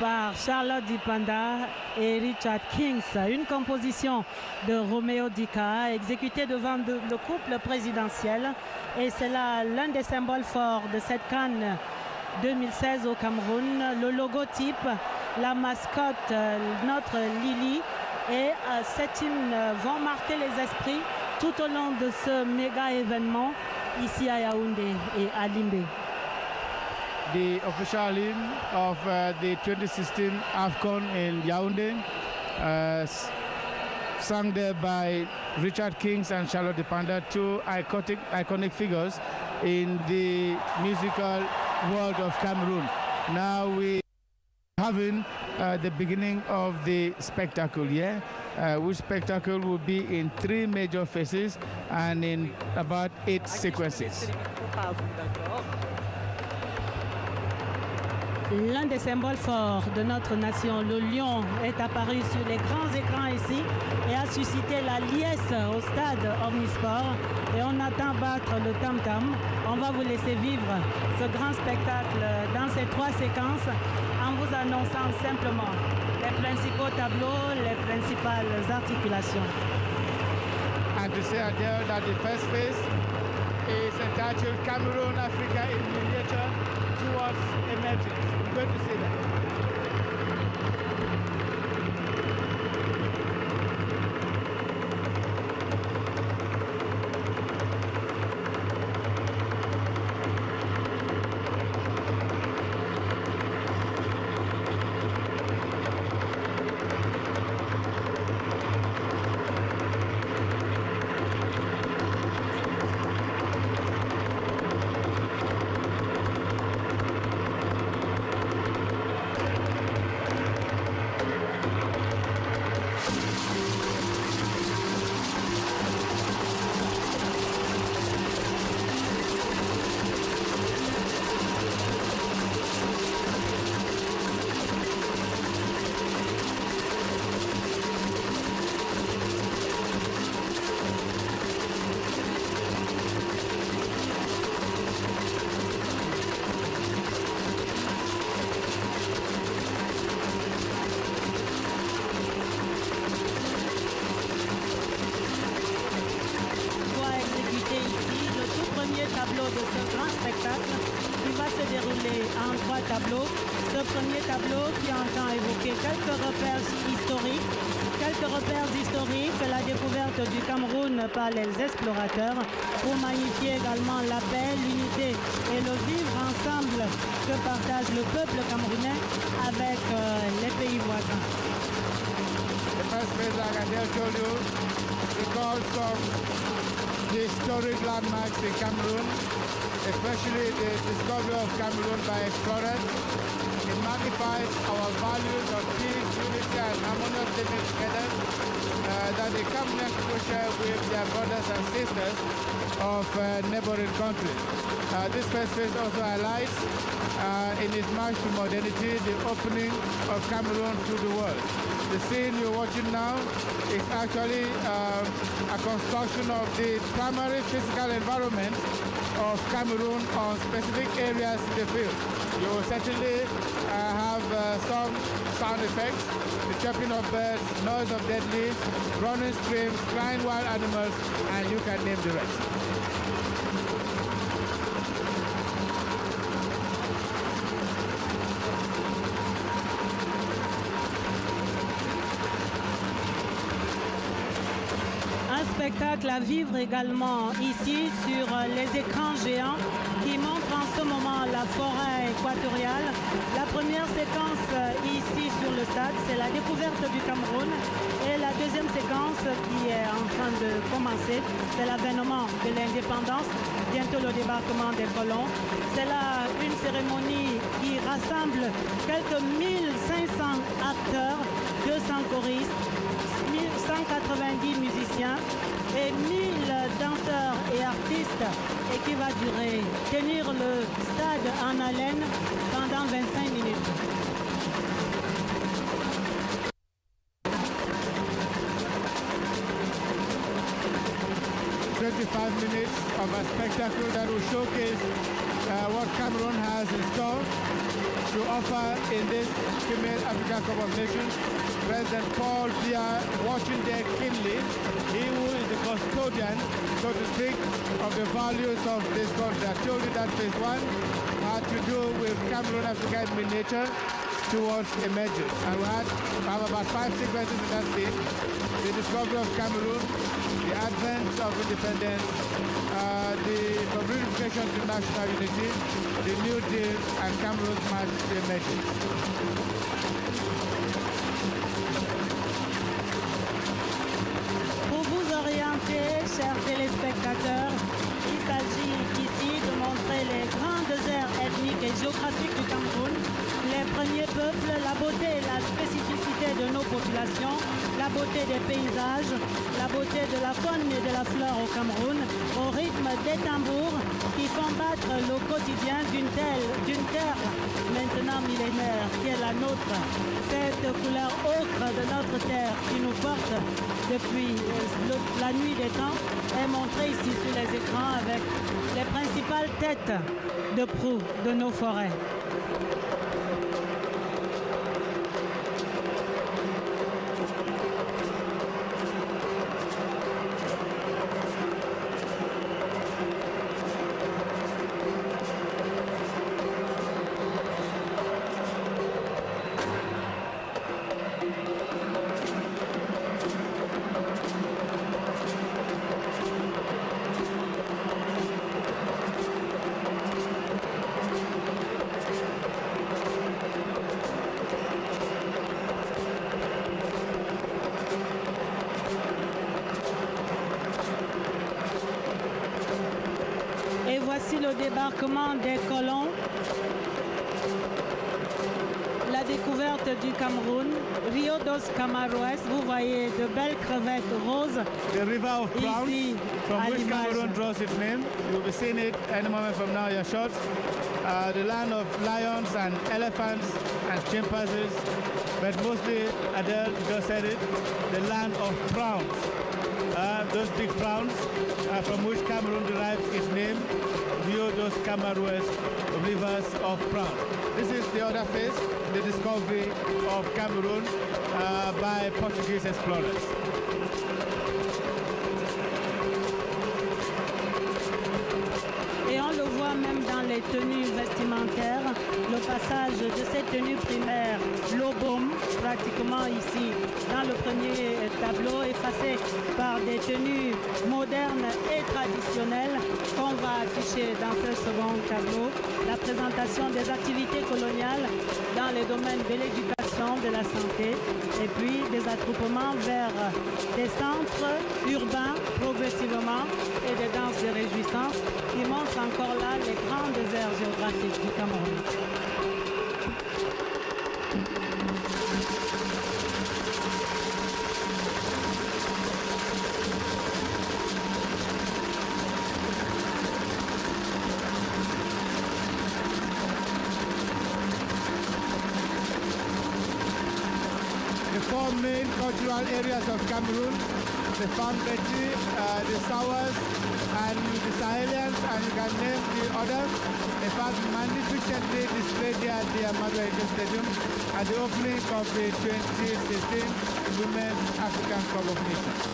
par Charlotte Dipanda et Richard Kings. Une composition de Roméo Dika exécutée devant le couple présidentiel. Et c'est là l'un des symboles forts de cette CAN 2016 au Cameroun. Le logotype, la mascotte, notre Lily. Et cet hymne vont marquer les esprits tout au long de ce méga événement ici à Yaoundé et à Limbé. The official hymn of the 2016 AFCON in Yaoundé, sung there by Richard Kings and Charlotte Dipanda, two iconic figures in the musical world of Cameroon. Now we having the beginning of the spectacle, which spectacle will be in 3 major phases and in about 8 sequences. L'un des symboles forts de notre nation, le lion, est apparu sur les grands écrans ici et a suscité la liesse au stade Omnisport. Et on attend battre le tam-tam. On va vous laisser vivre ce grand spectacle dans ces 3 séquences en vous annonçant simplement les principaux tableaux, les principales articulations. And to say there that the first phase is entitled Cameroon, Africa in miniature towards emergence. We're going to say that. tableaux de ce grand spectacle qui va se dérouler en 3 tableaux. Ce premier tableau qui entend évoquer quelques repères historiques, la découverte du Cameroun par les explorateurs pour magnifier également la paix, l'unité et le vivre ensemble que partage le peuple camerounais avec les pays voisins. The first phase, like I just told you, recalls some historic landmarks in Cameroon, especially the discovery of Cameroon by explorers. It magnifies our values of peace, unity, and harmonious living together that the Cameroonians people share with their brothers and sisters of neighboring countries. This first phase also highlights in its march to modernity the opening of Cameroon to the world. The scene you're watching now is actually a construction of the primary physical environment of Cameroon on specific areas in the field. You will certainly have some sound effects, the chirping of birds, noise of dead leaves, running streams, crying wild animals, and you can name the rest. Spectacle à vivre également ici sur les écrans géants qui montrent en ce moment la forêt équatoriale. La première séquence ici sur le stade, c'est la découverte du Cameroun, et la deuxième séquence qui est en train de commencer, c'est l'avènement de l'indépendance, bientôt le débarquement des colons. C'est là une cérémonie qui rassemble quelques 1500 acteurs, 200 choristes, 190 musiciens et 1000 danseurs et artistes, et qui va tenir le stade en haleine pendant 25 minutes. Minutes of a spectacle that will showcase what Cameroon has in store to offer in this Female African Cup of Nations. President Paul Biya watching there keenly. He who is the custodian, so to speak, of the values of this country. I told you that phase 1 had to do with Cameroon Africa in miniature towards emergence. And we have about 5 sequences in that scene. The discovery of Cameroon, the advent of independence, the reunification to national unity, the New Deal, and Cameroon's march to emergence. Pour vous orienter, chers téléspectateurs, il s'agit ici de montrer les grandes aires ethniques et géographiques du Cameroun, les premiers peuples, la beauté et la spécificité de nos populations, la beauté des paysages, la beauté de la faune et de la flore au Cameroun, au rythme des tambours qui font battre le quotidien d'une terre maintenant millénaire qui est la nôtre. Cette couleur ocre de notre terre qui nous porte depuis la nuit des temps est montrée ici sur les écrans avec les principales têtes de proue de nos forêts. Voici le débarquement des colons, la découverte du Cameroun, Rio dos Camaroes, vous voyez de belles crevettes roses. The river of prawns, ici, from which Cameroon draws its name. You'll be seeing it any moment from now, your shots. The land of lions and elephants and chimpanzees, but mostly, Adele just said it, the land of prawns. Those big prawns from which Cameroon derives its name, Rio dos Camaroes, rivers of prawns. This is the other phase, the discovery of Cameroon by Portuguese explorers. Et on le les tenues vestimentaires, le passage de ces tenues primaires, l'obôme, pratiquement ici, dans le premier tableau, effacé par des tenues modernes et traditionnelles qu'on va afficher dans ce second tableau. La présentation des activités coloniales dans les domaines de l'éducation, de la santé, et puis des attroupements vers des centres urbains progressivement et des danses de réjouissance qui montrent encore là les grandes aires géographiques du Cameroun. Four main cultural areas of Cameroon, the Fanbeti, the Sawas, and the Sahelians, and you can name the others. In fact, magnificently displayed here at the Amadou Stadium at the opening of the 2016 Women's African Cup of Nations.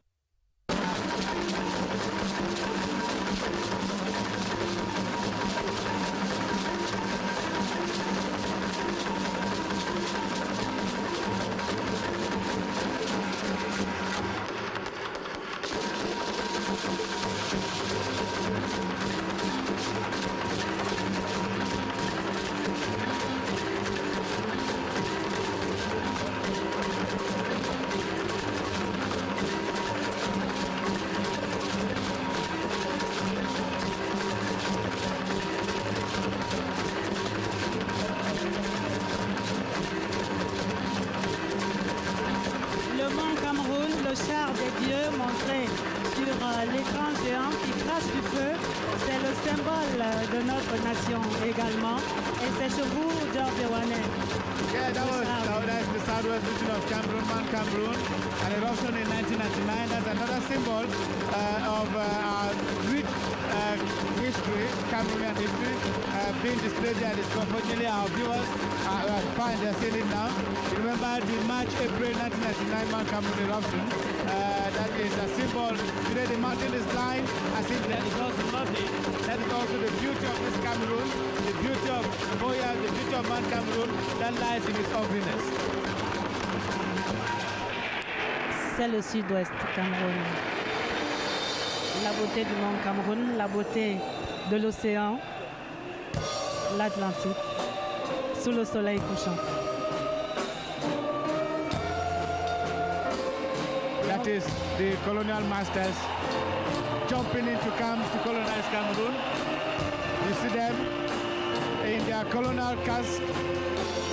Le char des dieux montré sur l'écran géant qui crache du feu, c'est le symbole de notre nation également. Et c'est chez vous, George Wane. Yeah, that's the southwest region of Cameroon, Cameroon, an eruption in 1999. That's another symbol of our rich history, Cameroonian history, being displayed here. Unfortunately, our viewers are fine, they're seeing it now. You remember the March-April 1999 Mount Cameroon eruption. That is a symbol. Today the mountain is blind. I think that is also lovely. That is also the beauty of this Cameroon, the beauty of Boya, the beauty of Mount Cameroon that lies in its ugliness. C'est le sud-ouest Cameroun. La beauté du mont Cameroun, la beauté de l'océan, l'Atlantique, sous le soleil couchant. That is the colonial masters jumping into camps to colonize Cameroon. You see them in their colonial casque,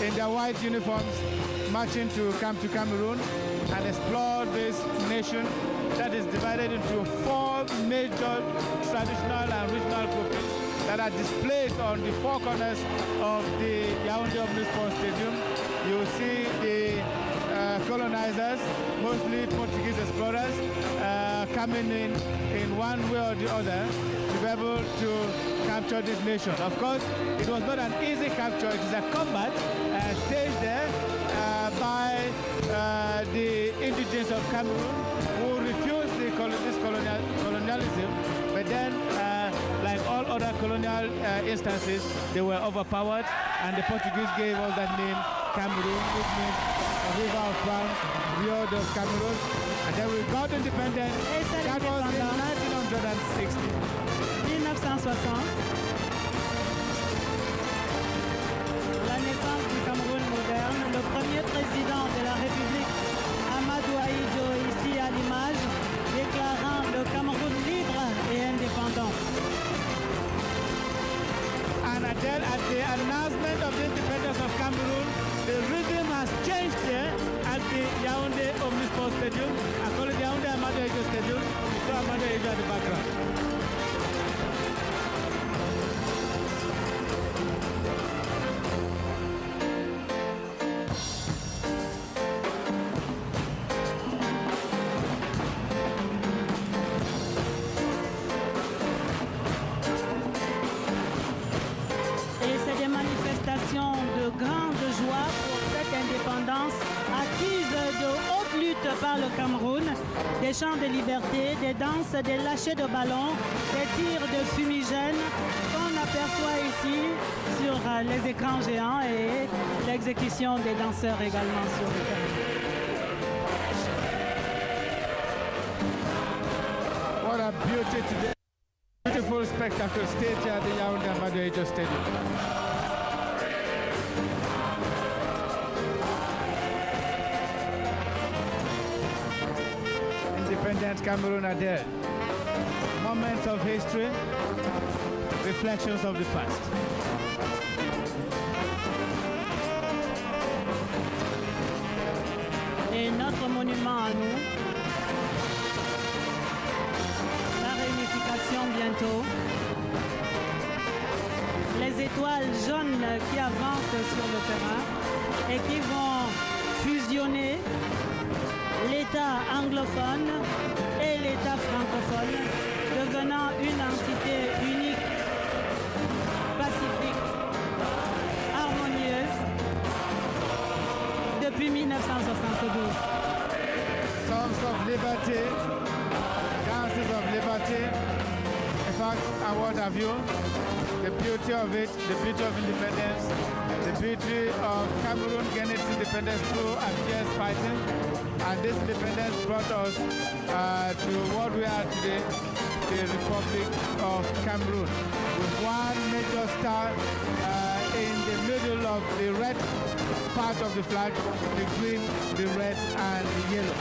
in their white uniforms, marching to come to Cameroon and explore this nation that is divided into four major traditional and regional groupings that are displayed on the four corners of the Yaoundé OMNISPORT Stadium. You see the colonizers, mostly Portuguese explorers, coming in one way or the other to be able to capture this nation. Of course, it was not an easy capture. It is a combat staged there by the indigents of Cameroon who refused this colonialism, but then, like all other colonial instances, they were overpowered, and the Portuguese gave us that name, Cameroon, which means River of France, Rio de Cameroon, and then we got independence. That was in 1960. 1960. La naissance du Cameroun moderne, le premier président de la République, Amadou Ahidjo, ici à l'image, déclarant le Cameroun libre et indépendant. And then at the announcement of the independence of Cameroon, the rhythm has changed here at the Yaoundé OMNISPORT Stadium. I call it Yaoundé Amadou Ahidjo Stadium. You saw Amadou Ahidjo at the background. De grande joie pour cette indépendance acquise de haute lutte par le Cameroun, des des chants de liberté, des danses, des lâchers de ballons, des tirs de fumigène qu'on aperçoit ici sur les écrans géants et l'exécution des danseurs également sur le terrain. What a beauty today. Beautiful spectacle stage at the Yaoundé Amadou Stadium. Independent Cameroon are there. Moments of history, reflections of the past. Et notre monument à nous, la réunification bientôt, les étoiles jaunes qui avancent sur le terrain et qui vont fusionner l'État anglophone et l'État francophone, devenant une entité unique, pacifique, harmonieuse, depuis 1972. Songs of liberty, dances of liberty, in fact, and what have you, the beauty of it, the beauty of independence, the beauty of Cameroon getting its independence through a fierce fighting, and this independence brought us to what we are today, the Republic of Cameroon, with one major star in the middle of the red part of the flag, the green, the red, and the yellow.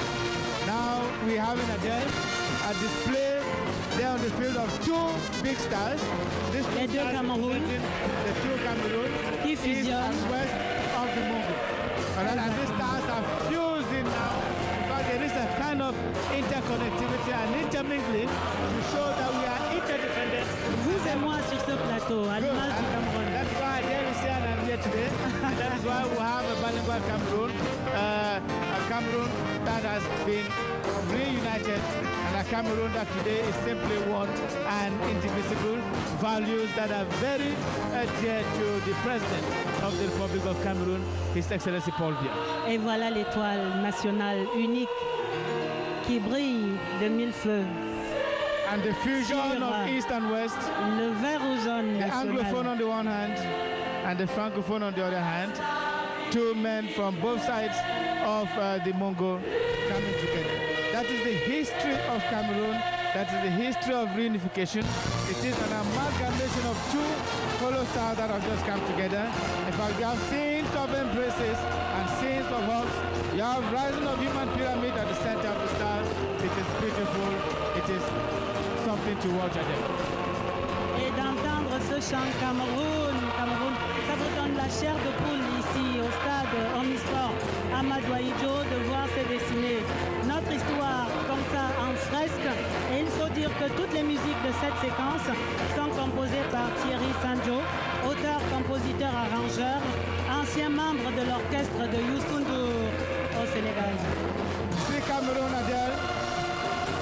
Now we have in a display there on the field of two big stars. This les deux Cameroun, the two Cameroon, east and west of the Mongo. And these stars are fusing now. In fact, there is a kind of interconnectivity and intermingling to show that we are interdependent. Vous et moi sur ce plateau, à l'image du Cameroun. That's why there we say I'm here today. That is why we have a bilingual Cameroon, a Cameroon that has been reunited, and a Cameroon that today is simply one and indivisible, values that are very dear to the President of the Republic of Cameroon, His Excellency Paul Biya. Et voilà l'étoile nationale unique qui brille de mille feux. And the fusion of East and West, le vert ou jaune the national. Anglophone on the one hand and the Francophone on the other hand, two men from both sides of the Mongo coming together. That is the history of Cameroon. That is the history of reunification. It is an amalgamation of two hollow stars that have just come together. In fact, we have scenes of embraces and scenes of hugs. You have rising of human pyramid at the center of the star. It is beautiful. It is something to watch again. Et d'entendre ce chant Cameroun, Cameroun, ça vous donne la chair de poule ici au stade OMNISPORT Amadou Ahidjo de voir se dessiner notre histoire comme ça en fresque. Et il faut dire que toutes les musiques de cette séquence sont composées par Thierry Sanjo, auteur, compositeur, arrangeur, ancien membre de l'orchestre de Youssou N'Dour au Sénégal. See Cameroon Adele.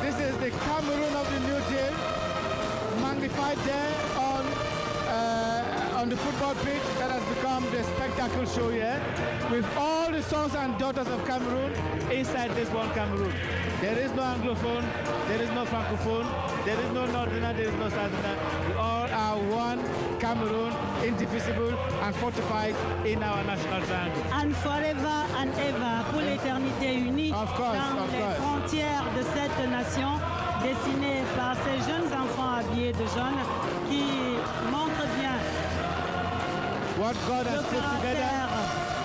This is the Cameroon of the New Deal, magnified there on the football pitch that has become the spectacle show here, with all the sons and daughters of Cameroon inside this one Cameroon. There is no Anglophone, there is no Francophone, there is no Northerner, there is no Southerner. We all are one Cameroon, indivisible and fortified in our national triangle. And forever and ever, pour l'éternité unie dans les frontières de cette nation, dessinée par ces jeunes enfants habillés de jaune qui montrent bien what God has put together,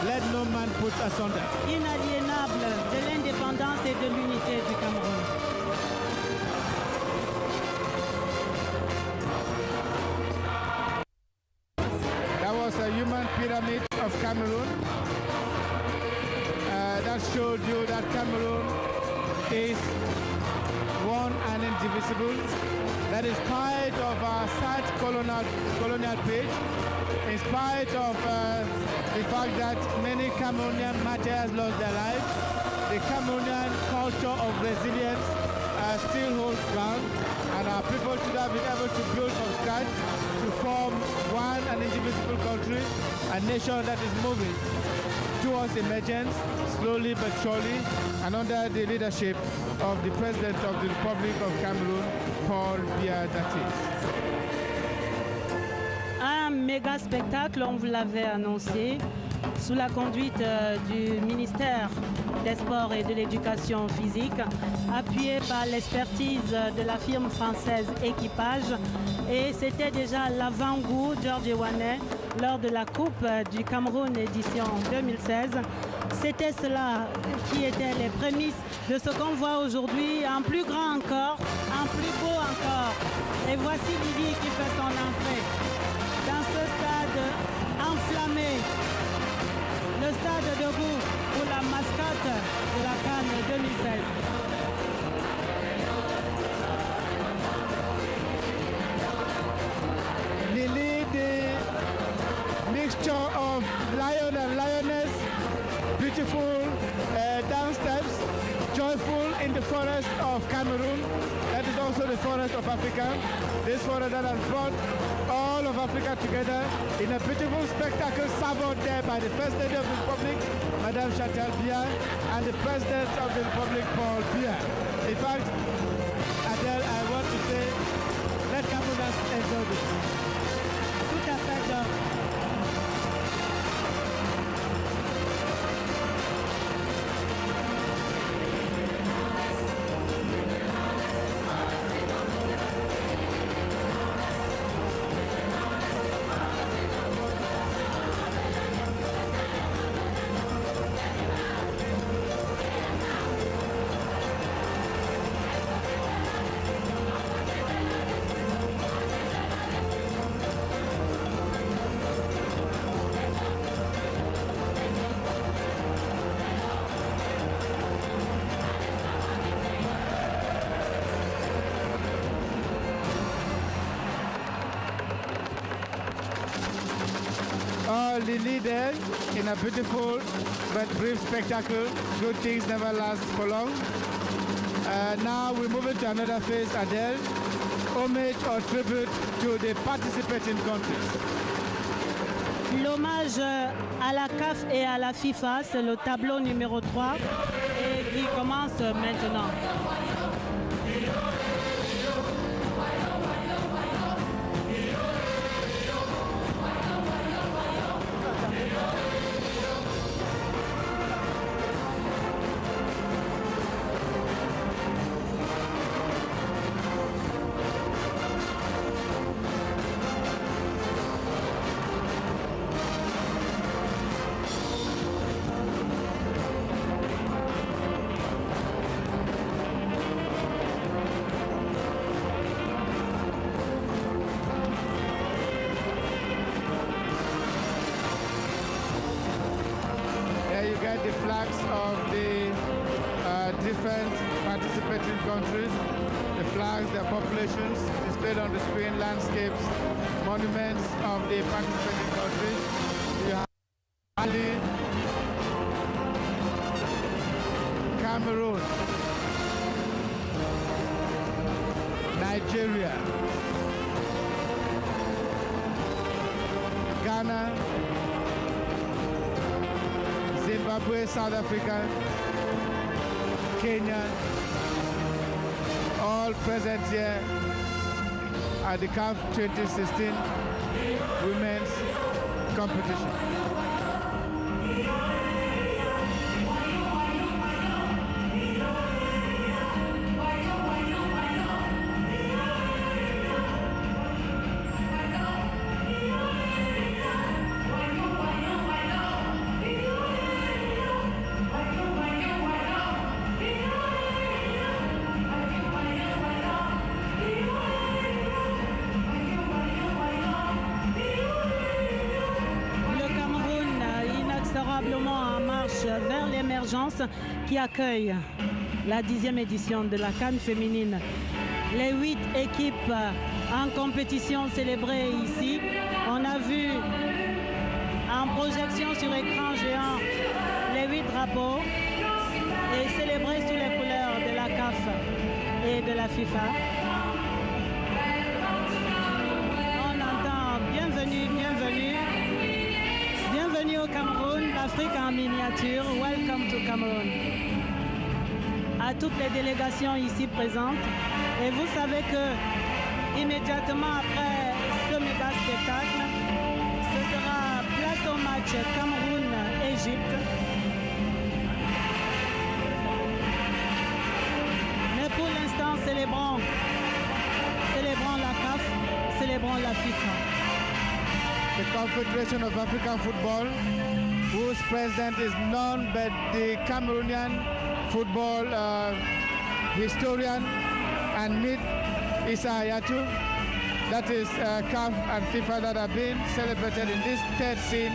let no man put asunder. Inaliénable de l'indépendance et de l'unité du Cameroun. That was a human pyramid of Cameroon that showed you that Cameroon is one and indivisible. That in spite of our sad colonial page, in spite of the fact that many Cameroonian martyrs lost their lives, the Cameroonian culture of resilience still holds ground, and our people should have been able to build from scratch to form one and indivisible country, a nation that is moving towards emergence, slowly but surely, and under the leadership of the President of the Republic of Cameroon, Paul Biya Datis. Un méga spectacle, on vous l'avait annoncé, sous la conduite du ministère des Sports et de l'Éducation physique, appuyé par l'expertise de la firme française Équipage. Et c'était déjà l'avant-goût George Ewanet lors de la Coupe du Cameroun édition 2016. C'était cela qui était les prémices de ce qu'on voit aujourd'hui, en plus grand encore, en plus beau encore. Et voici Lydie qui fait son entrée dans ce stade enflammé. Le stade debout pour la mascotte de la CAN 2016. Lily, the mixture of lion and lioness, beautiful down steps, joyful in the forest of Cameroon. That is also the forest of Africa. This forest that has brought all of Africa together in a beautiful spectacle savored there by the First Lady of the Republic, Madame Chantal Biya, and the President of the Republic, Paul Biya. In fact, Adele, I want to say, let Camerooners enjoy this. Tout à fait, George. The leader in a beautiful but brief spectacle. Good things never last for long. Now we're moving to another phase, Adele. Homage or tribute to the participating countries. L'hommage à la CAF et à la FIFA, c'est le tableau numéro 3 et qui commence maintenant. The flags of the different participating countries, the flags, their populations, displayed on the screen, landscapes, monuments of the participating countries. You have Mali, Cameroon, Nigeria, Ghana, Zimbabwe, South Africa, Kenya, all present here at the CAF 2016 Women's Competition. Vers l'émergence qui accueille la 10e édition de la CAN féminine. Les 8 équipes en compétition célébrées ici. On a vu en projection sur écran géant les 8 drapeaux et célébrés sous les couleurs de la CAF et de la FIFA. On entend bienvenue, bienvenue, bienvenue au Cameroun, l'Afrique en en miniature. Welcome to Cameroon. À toutes les délégations ici présentes. Et vous savez que immédiatement après ce méga spectacle, ce sera place au match Cameroun-Égypte. Mais pour l'instant, célébrons la CAF, célébrons la FIFA. The Confederation of African Football, whose president is none but the Cameroonian football historian and myth Issa Hayatou. That is CAF and FIFA that have been celebrated in this third scene,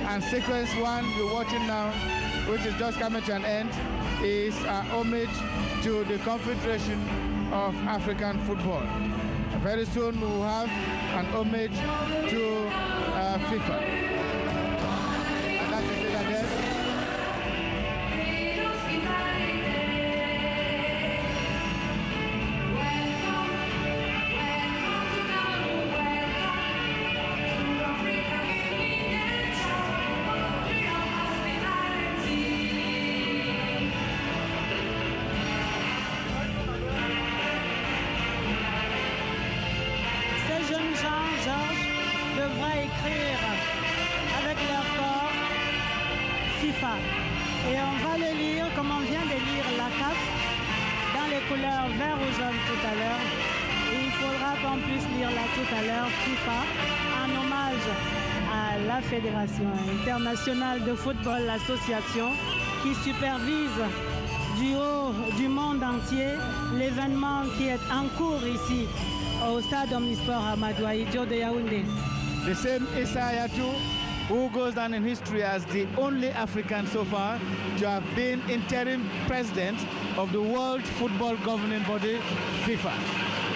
and sequence one you're watching now, which is just coming to an end, is homage to the Confederation of African Football. Very soon we will have an homage to FIFA. And that is it again. Et on va le lire comme on vient de lire la CAF dans les couleurs vert ou jaune tout à l'heure. Et il faudra qu'on puisse lire là tout à l'heure FIFA en hommage à la Fédération internationale de football, l'association qui supervise du haut du monde entier l'événement qui est en cours ici au stade Omnisport Amadou Ahidjo de Yaoundé. The same Issa Hayatou, who goes down in history as the only African so far to have been interim president of the World Football Governing Body, FIFA.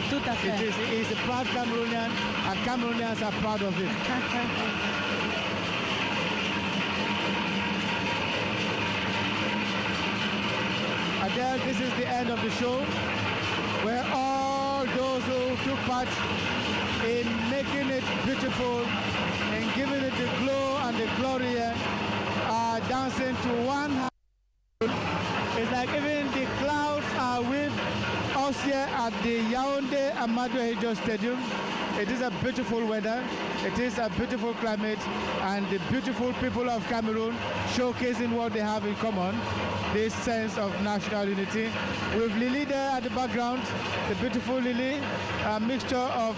Tout à fait. He is a proud Cameroonian, and Cameroonians are proud of it. Adele, this is the end of the show, where all those who took part in making it beautiful and giving it the glow and the glory are dancing to one hand. It's like even the clouds are with us here at the Yaoundé Amadou Ahidjo Stadium. It is a beautiful weather, it is a beautiful climate, and the beautiful people of Cameroon showcasing what they have in common, this sense of national unity. With Lily there at the background, the beautiful Lily, a mixture of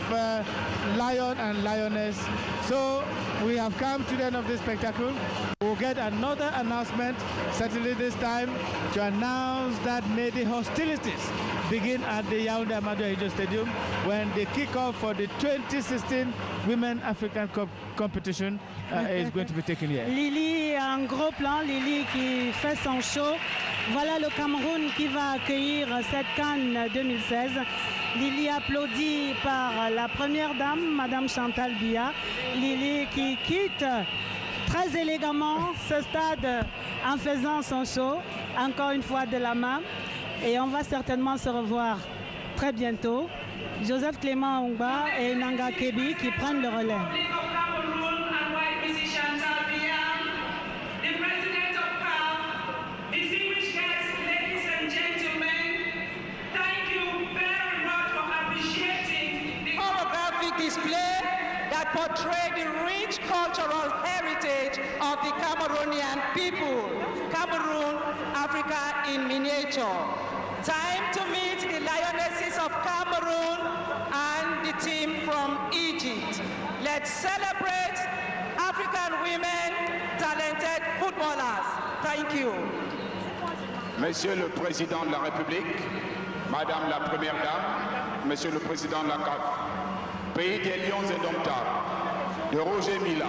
lion and lioness. So we have come to the end of this spectacle. We'll get another announcement, certainly this time, to announce that may the hostilities begin at the Yaoundé Amadou Ahidjo Stadium when the kickoff for the 2016 Women African Cup competition is going to be taken here. Lily, un gros plan, Lily qui fait son show. Voilà le Cameroun qui va accueillir cette CAN 2016. Lily applaudie par la première dame, Madame Chantal Biya. Lily qui quitte très élégamment ce stade en faisant son show, encore une fois de la main. Et on va certainement se revoir très bientôt. Joseph Clément Ongba et Nanga Kebi qui prennent le relais. Display that portray the rich cultural heritage of the Cameroonian people. Cameroon, Africa in miniature. Time to meet the lionesses of Cameroon and the team from Egypt. Let's celebrate African women, talented footballers. Thank you. Monsieur le Président de la République, Madame la Première Dame, Monsieur le Président de la CAF, Pays des lions indomptables, de Roger Mila,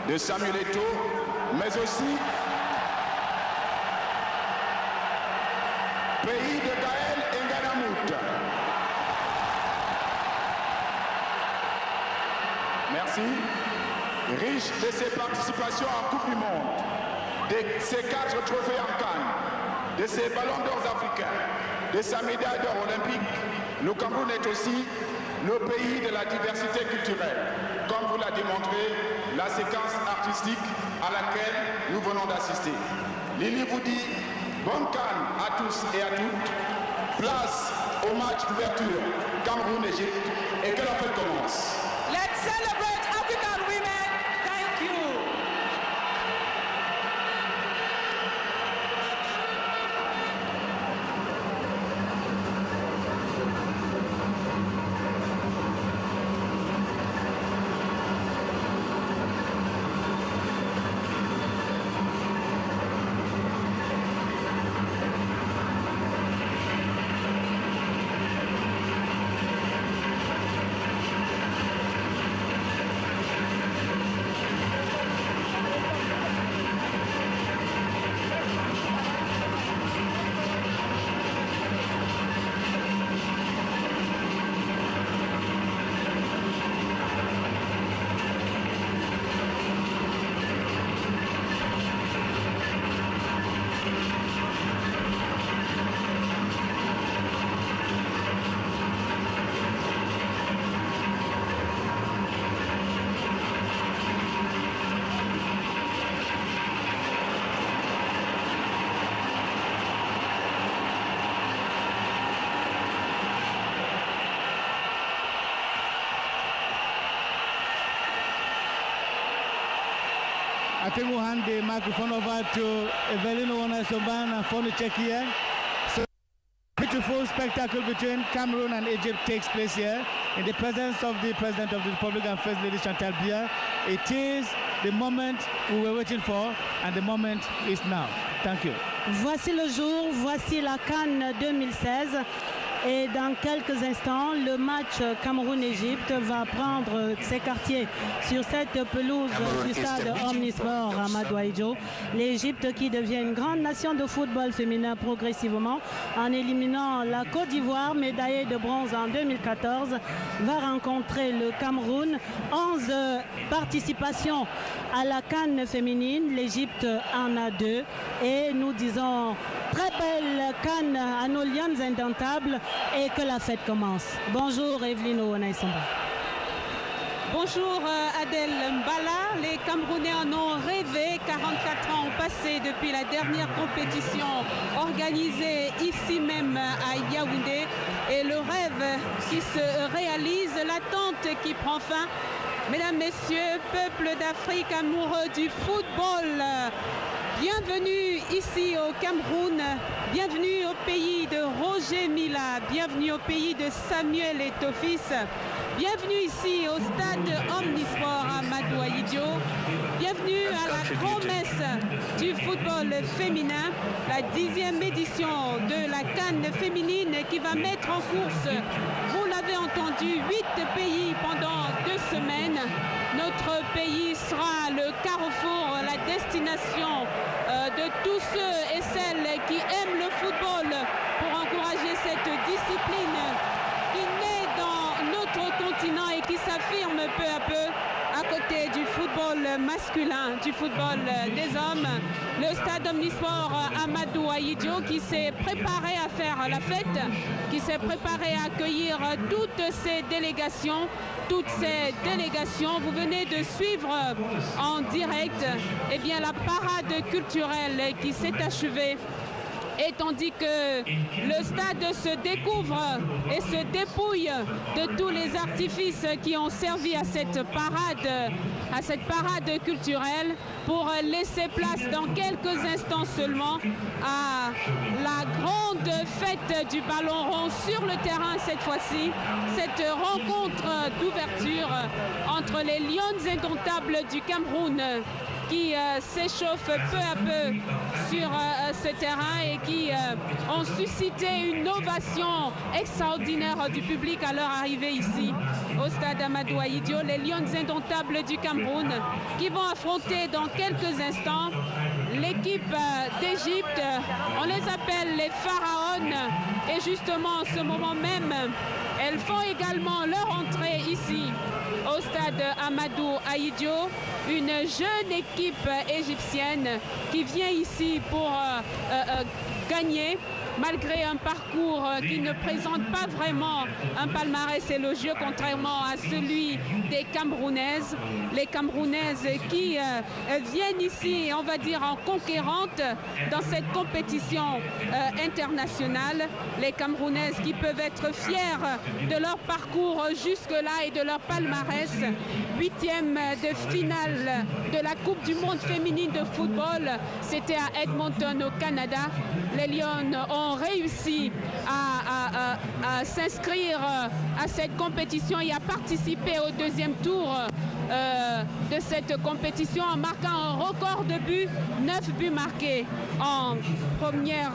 de Samuel Eto'o, mais aussi pays de Gaël Nganamout. Merci. Riche de ses participations en Coupe du Monde, de ses 4 trophées en Cannes, de ses ballons d'or africains, de sa médaille d'or olympique, le Cameroun est aussi le pays de la diversité culturelle, comme vous l'a démontré la séquence artistique à laquelle nous venons d'assister. Lily vous dit bonne calme à tous et à toutes. Place au match d'ouverture Cameroun-Égypte et que la fête commence. Let's celebrate African women. Thank you. I think we'll hand the microphone over to Evelyn Owonaisomban and Fonu Chekia. So, beautiful spectacle between Cameroon and Egypt takes place here in the presence of the President of the Republic and First Lady Chantal Biya. It is the moment we were waiting for, and the moment is now. Thank you. Voici le jour, voici la CAN 2016. Et dans quelques instants, le match Cameroun-Égypte va prendre ses quartiers sur cette pelouse du stade Omnisport Amadou Ahidjo. L'Égypte qui devient une grande nation de football féminin progressivement en éliminant la Côte d'Ivoire, médaillée de bronze en 2014, va rencontrer le Cameroun. 11 participations à la CAN féminine, l'Égypte en a 2 et nous disons très belle CAN à nos lions indomptables et que la fête commence. Bonjour Evelyne Owonaisomban. Bonjour Adèle Mbala, les Camerounais en ont rêvé, 44 ans ont passé depuis la dernière compétition organisée ici même à Yaoundé et le rêve qui se réalise, l'attente qui prend fin. Mesdames, Messieurs, peuple d'Afrique amoureux du football, bienvenue ici au Cameroun, bienvenue au pays de Roger Mila, bienvenue au pays de Samuel Eto'o-Fils, bienvenue ici au stade Omnisport Amadou Ahidjo, bienvenue à la promesse du football féminin, la 10e édition de la CAN féminine qui va mettre en course, vous l'avez entendu, 8 pays pendant 2 semaines. Notre pays sera le carrefour, la destination de tous ceux et celles qui aiment le football pour encourager cette discipline qui naît dans notre continent et qui s'affirme peu à peu à côté du football masculin, du football des hommes. Le stade Omnisport Amadou Ahidjo qui s'est préparé à faire la fête, qui s'est préparé à accueillir toutes ces délégations. Toutes ces délégations, vous venez de suivre en direct la parade culturelle qui s'est achevée. Et tandis que le stade se découvre et se dépouille de tous les artifices qui ont servi à cette parade culturelle pour laisser place dans quelques instants seulement à la grande fête du ballon rond sur le terrain cette fois-ci, cette rencontre d'ouverture entre les Lions indomptables du Cameroun qui s'échauffent peu à peu sur ce terrain et qui ont suscité une ovation extraordinaire du public à leur arrivée ici au stade Amadou Ahidjo. Les Lions indomptables du Cameroun qui vont affronter dans quelques instants l'équipe d'Égypte. On les appelle les pharaons et justement en ce moment même, elles font également leur entrée ici au stade Amadou Ahidjo, une jeune équipe égyptienne qui vient ici pour gagner malgré un parcours qui ne présente pas vraiment un palmarès élogieux, contrairement à celui des Camerounaises. Les Camerounaises qui viennent ici, on va dire, en conquérantes dans cette compétition internationale. Les Camerounaises qui peuvent être fières de leur parcours jusque-là et de leur palmarès. 8e de finale de la Coupe du Monde féminine de football, c'était à Edmonton au Canada. Les Lions ont réussi à s'inscrire à cette compétition et à participer au deuxième tour de cette compétition en marquant un record de buts, 9 buts marqués en première,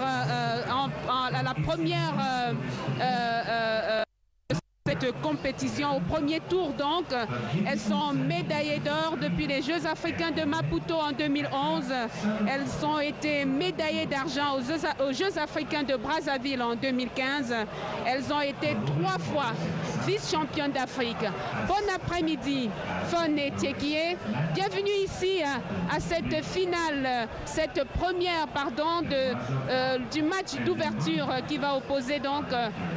la première cette compétition au premier tour. Donc elles sont médaillées d'or depuis les Jeux africains de Maputo en 2011. Elles ont été médaillées d'argent aux Jeux africains de Brazzaville en 2015. Elles ont été 3 fois vice-championnes d'Afrique. Bon après-midi, Fon et Tiekie. Bienvenue ici à cette finale, cette première du match d'ouverture qui va opposer donc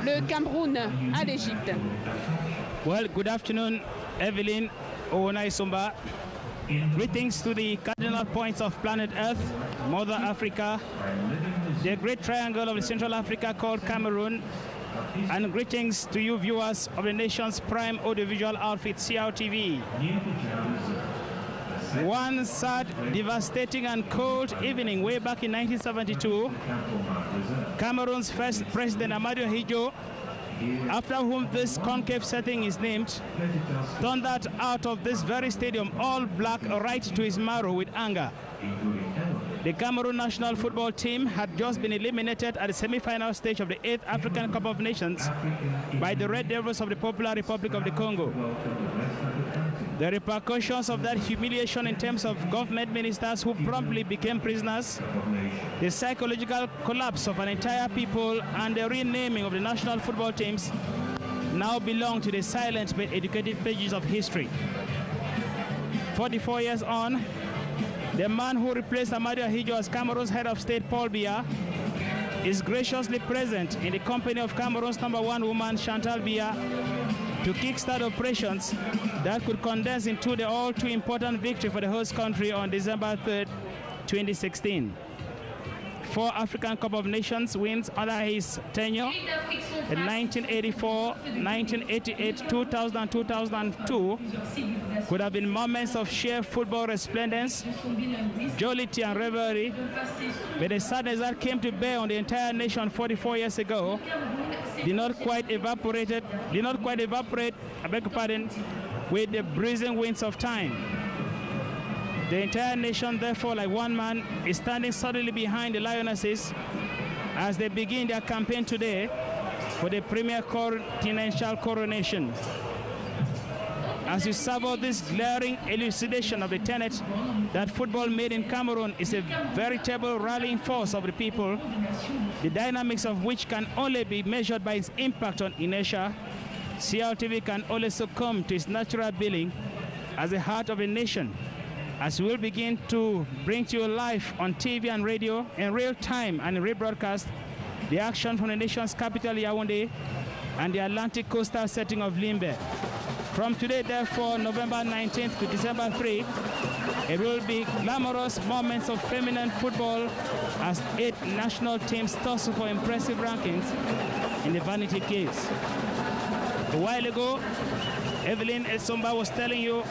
le Cameroun à l'Égypte. Well, good afternoon, Evelyn Owonaisomba. Greetings to the cardinal points of planet Earth, Mother Africa, the great triangle of the Central Africa called Cameroon, and greetings to you viewers of the nation's prime audiovisual outfit, CRTV. One sad, devastating and cold evening way back in 1972, Cameroon's first president, Amadou Ahidjo, after whom this concave setting is named, thundered out of this very stadium all black right to his marrow with anger. The Cameroon national football team had just been eliminated at the semi-final stage of the 8th African Cup of Nations by the Red Devils of the Popular Republic of the Congo. The repercussions of that humiliation in terms of government ministers who promptly became prisoners, the psychological collapse of an entire people, and the renaming of the national football teams now belong to the silent but educated pages of history. 44 years on, the man who replaced Amadou Ahidjo as Cameroon's head of state, Paul Biya, is graciously present in the company of Cameroon's #1 woman, Chantal Biya, to kickstart operations that could condense into the all too important victory for the host country on December 3rd, 2016. 4 African Cup of Nations wins under his tenure in 1984, 1988, 2000, and 2002 could have been moments of sheer football resplendence, jollity and revelry, but the sadness that came to bear on the entire nation 44 years ago did not quite evaporate, I beg your pardon, with the breezing winds of time. The entire nation, therefore, like one man, is standing solidly behind the Lionesses as they begin their campaign today for the premier continental coronation. As you savour this glaring elucidation of the tenet that football made in Cameroon is a veritable rallying force of the people, the dynamics of which can only be measured by its impact on inertia, CRTV can only succumb to its natural billing as the heart of a nation, as we will begin to bring to you live on TV and radio in real time and rebroadcast the action from the nation's capital, Yaoundé, and the Atlantic coastal setting of Limbe. From today, therefore, November 19th to December 3, it will be glamorous moments of feminine football as 8 national teams tussle for impressive rankings in the vanity case. A while ago, Evelyn Esomba was telling you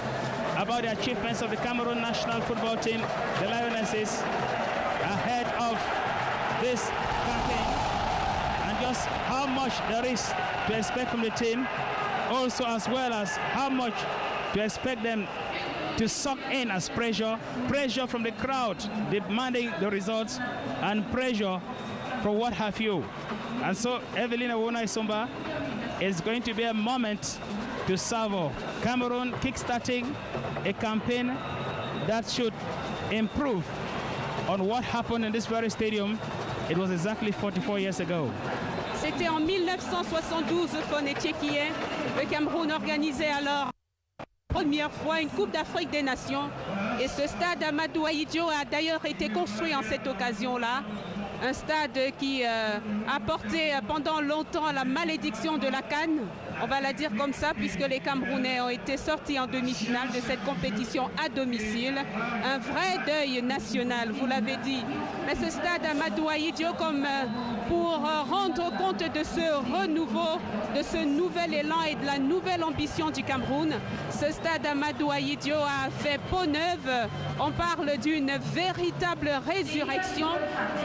about the achievements of the Cameroon national football team, the Lionesses, ahead of this campaign, and just how much there is to expect from the team, also as well as how much to expect them to suck in as pressure from the crowd demanding the results, and pressure for what have you. And so Evelyn Owonaisomba is going to be a moment to savour. Cameroon kickstarting a campaign that should improve on what happened in this very stadium. It was exactly 44 years ago. C'était en 1972, Fon et Tiekie. Le Cameroun organisait alors pour la première fois une Coupe d'Afrique des Nations. Et ce stade Amadou Ahidjo a d'ailleurs été construit en cette occasion-là. un stade qui a porté pendant longtemps la malédiction de la CAN. On va la dire comme ça, puisque les Camerounais ont été sortis en demi-finale de cette compétition à domicile. Un vrai deuil national, vous l'avez dit. Mais ce stade Amadou Ahidjo, comme pour rendre compte de ce renouveau, de ce nouvel élan et de la nouvelle ambition du Cameroun, ce stade Amadou Ahidjo a fait peau neuve. On parle d'une véritable résurrection.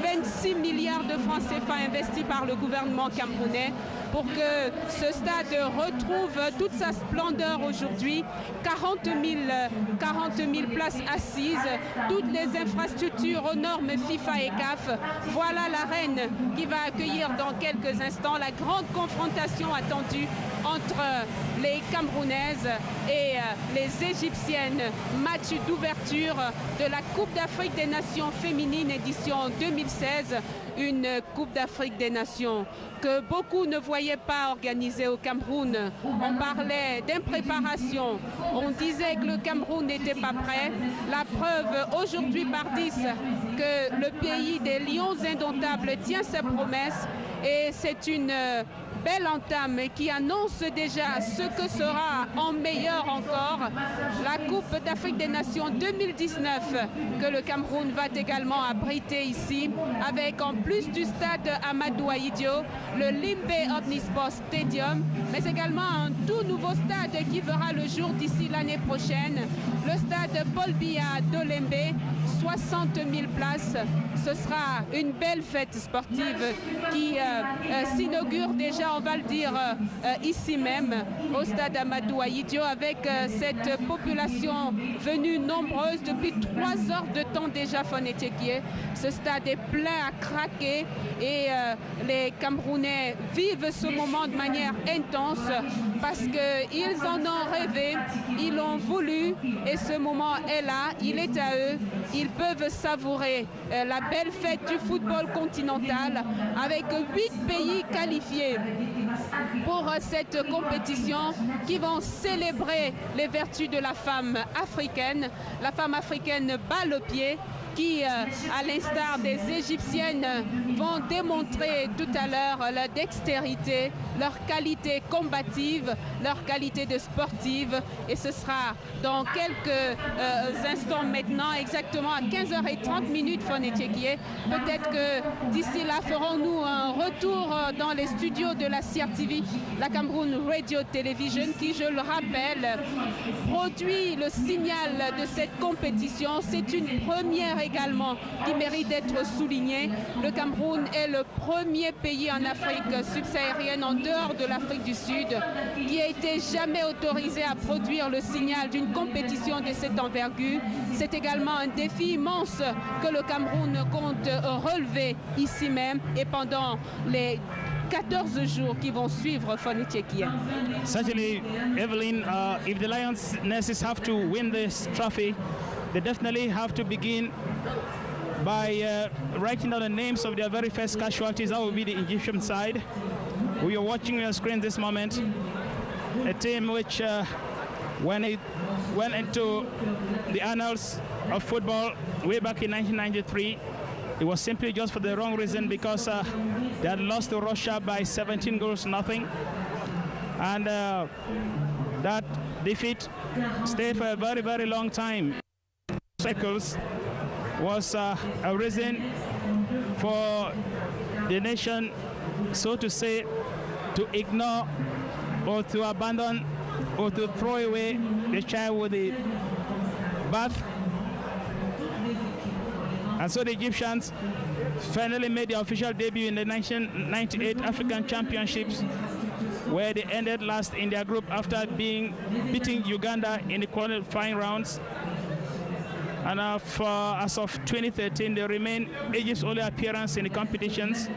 26 milliards de francs CFA investis par le gouvernement camerounais pour que ce stade retrouve toute sa splendeur aujourd'hui. 40 000 places assises, toutes les infrastructures aux normes FIFA et CAF. Voilà l'arène qui va accueillir dans quelques instants la grande confrontation attendue entre les Camerounaises et les Égyptiennes. Match d'ouverture de la Coupe d'Afrique des Nations féminines édition 2016. Une Coupe d'Afrique des Nations que beaucoup ne voyaient pas organisée au Cameroun. On parlait d'impréparation, on disait que le Cameroun n'était pas prêt. La preuve aujourd'hui par 10 que le pays des lions indomptables tient ses promesses et c'est une belle entame qui annonce déjà ce que sera en meilleur encore la Coupe d'Afrique des Nations 2019 que le Cameroun va également abriter ici avec en plus du stade Amadou Ahidjo le Limbe OMNISPORT Stadium, mais également un tout nouveau stade qui verra le jour d'ici l'année prochaine, le stade Paul Biya d'Olembe, 60 000 places. Ce sera une belle fête sportive qui s'inaugure déjà, on va le dire, ici même au stade Amadou Ahidjo avec cette population venue nombreuse depuis 3 heures de temps déjà phonétiquier. Ce stade est plein à craquer et les Camerounais vivent ce moment de manière intense parce qu'ils en ont rêvé, ils l'ont voulu et ce moment est là, il est à eux. Ils peuvent savourer la belle fête du football continental avec 8 pays qualifiés pour cette compétition qui vont célébrer les vertus de la femme africaine. La femme africaine bat le pied qui, à l'instar des Égyptiennes, vont démontrer tout à l'heure leur dextérité, leur qualité combative, leur qualité de sportive. Et ce sera dans quelques instants maintenant, exactement à 15h30 phonétiquier. Peut-être que d'ici là, ferons-nous un retour dans les studios de la CRTV, la Cameroun Radio Television, qui, je le rappelle, produit le signal de cette compétition. C'est une première également qui mérite d'être souligné. Le Cameroun est le premier pays en Afrique subsaharienne, en dehors de l'Afrique du Sud, qui a été jamais autorisé à produire le signal d'une compétition de cette envergure. C'est également un défi immense que le Cameroun compte relever ici même et pendant les 14 jours qui vont suivre phonétiquier. Certainly, Evelyn, if the Lionesses have to win this trophy, they definitely have to begin by writing down the names of their very first casualties. That will be the Egyptian side. We are watching on your screen this moment a team which, when it went into the annals of football way back in 1993, it was simply just for the wrong reason, because they had lost to Russia by 17 goals to nothing. And that defeat stayed for a very, very long time. Circles was a reason for the nation, so to say, to ignore or to abandon or to throw away the child with the bath. And so the Egyptians finally made their official debut in the 1998 African Championships, where they ended last in their group after beating Uganda in the qualifying rounds. And as of 2013, they remain Egypt's only appearance in the competitions.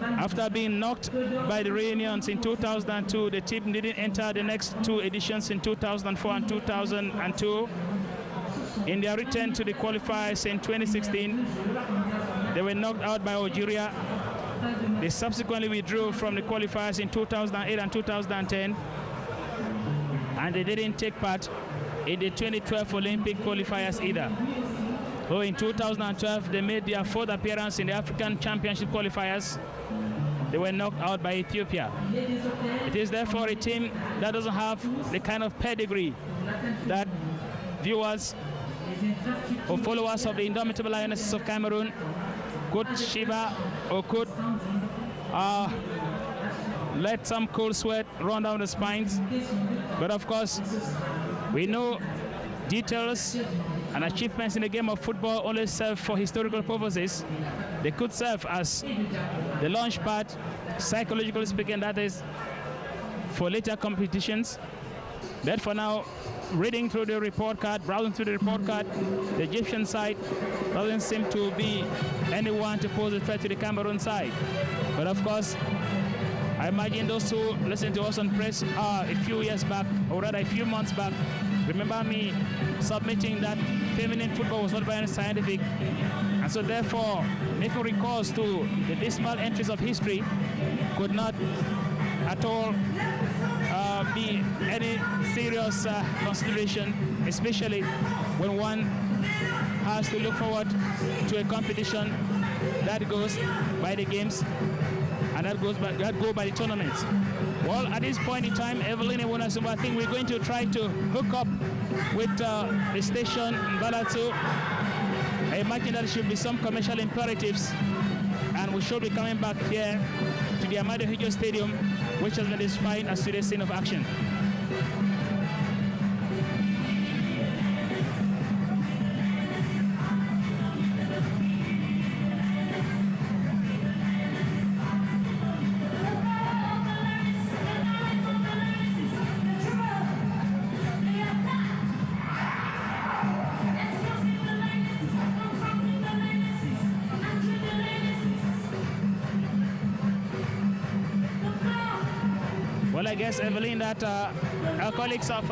After being knocked by the Reunions in 2002, the team didn't enter the next 2 editions in 2004 and 2002. In their return to the qualifiers in 2016, they were knocked out by Algeria. They subsequently withdrew from the qualifiers in 2008 and 2010, and they didn't take part in the 2012 Olympic qualifiers either. who in 2012 they made their fourth appearance in the African Championship qualifiers. They were knocked out by Ethiopia. It is therefore a team that doesn't have the kind of pedigree that viewers or followers of the indomitable Lionesses of Cameroon could shiver or could let some cold sweat run down the spines. But of course, we know details and achievements in the game of football only serve for historical purposes. They could serve as the launch pad, psychologically speaking, that is, for later competitions. But for now, reading through the report card, browsing through the report card, the Egyptian side doesn't seem to be anyone to pose a threat to the Cameroon side. But of course, I imagine those who listened to us on press a few years back, or rather a few months back, remember me submitting that feminine football was not very scientific. And so therefore, making recourse to the dismal entries of history could not at all be any serious consideration, especially when one has to look forward to a competition that goes by the games and that go by the tournaments. Well, at this point in time, Evelyn and Wonasumba, I think we're going to try to hook up with the station in Balatu. I imagine there should be some commercial imperatives, and we should be coming back here to the Ahmadu Hijo Stadium, which has been defined as today's scene of action. I guess, Evelyn, that our colleagues of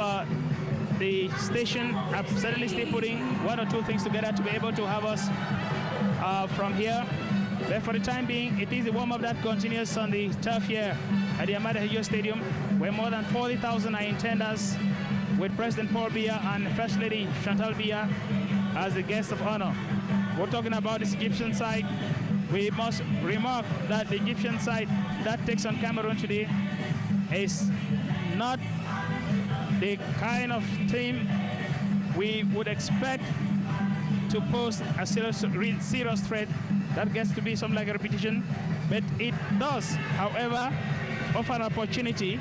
the station are certainly still putting one or two things together to be able to have us from here. But for the time being, it is the warm-up that continues on the turf here at the Ahmadu Hijo Stadium, where more than 40,000 are in attendance, with President Paul Biya and First Lady Chantal Biya as the guests of honor. We're talking about this Egyptian side. We must remark that the Egyptian side that takes on Cameroon today is not the kind of team we would expect to pose a serious threat. That gets to be something like a repetition, but it does, however, offer an opportunity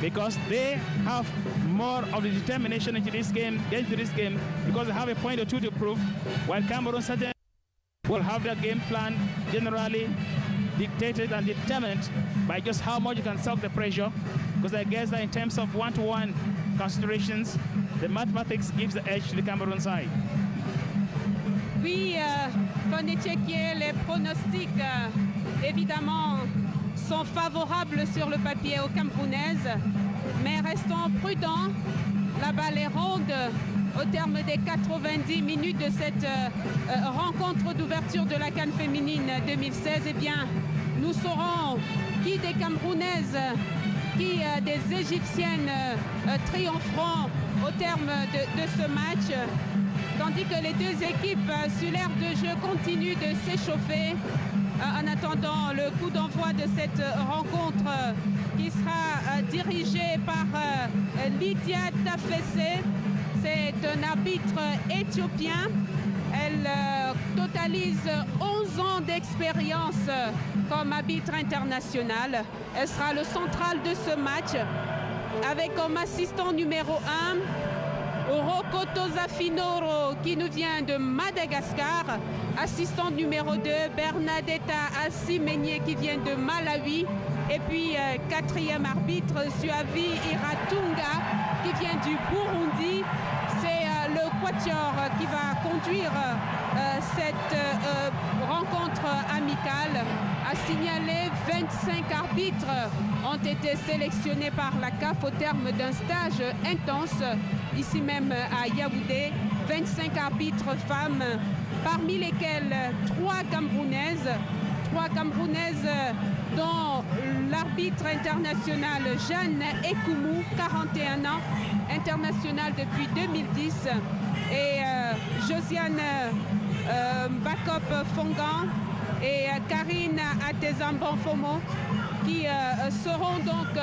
because they have more of the determination into this game, because they have a point or two to prove, while Cameroon certainly will have their game plan generally dictated and determined by just how much you can suck the pressure, because I guess that in terms of one-to-one considerations, the mathematics gives the edge to the Cameroon side. Oui, Fonétchekié, les pronostics, évidemment, sont favorables sur le papier aux Camerounaises, mais restons prudents. La balle est ronde au terme des 90 minutes de cette rencontre d'ouverture de la CAN féminine 2016. Eh bien, nous saurons qui des Camerounaises, qui des Égyptiennes triompheront au terme de ce match, tandis que les deux équipes sur l'aire de jeu continuent de s'échauffer en attendant le coup d'envoi de cette rencontre qui sera dirigée par Lydia Tafessé. C'est un arbitre éthiopien. Elle totalise 11 ans d'expérience comme arbitre international. Elle sera le central de ce match avec comme assistant numéro 1 Rokoto Zafinoro qui nous vient de Madagascar, assistant numéro 2 Bernadetta Assimenier qui vient de Malawi, et puis quatrième arbitre Suavi Iratunga qui vient du Burundi. C'est le quatuor qui va conduire cette rencontre amicale. À signaler, 25 arbitres ont été sélectionnés par la CAF au terme d'un stage intense ici même à Yaoundé. 25 arbitres femmes, parmi lesquelles 3 Camerounaises dont l'arbitre international Jeanne Ekoumou, 41 ans. internationale depuis 2010, et Josiane Bakop Fongan et Karine Atezamban-Fomo qui seront donc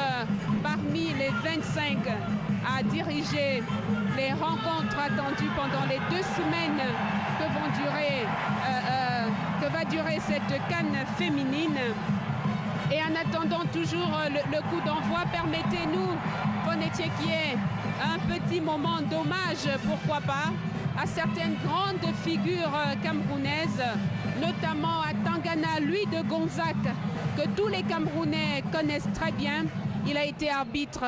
parmi les 25 à diriger les rencontres attendues pendant les 2 semaines que va durer cette CAN féminine. Et en attendant toujours le coup d'envoi, permettez-nous, Fonétier, qu'il y ait un petit moment d'hommage, pourquoi pas, à certaines grandes figures camerounaises, notamment à Tangana, lui de Gonzac, que tous les Camerounais connaissent très bien. Il a été arbitre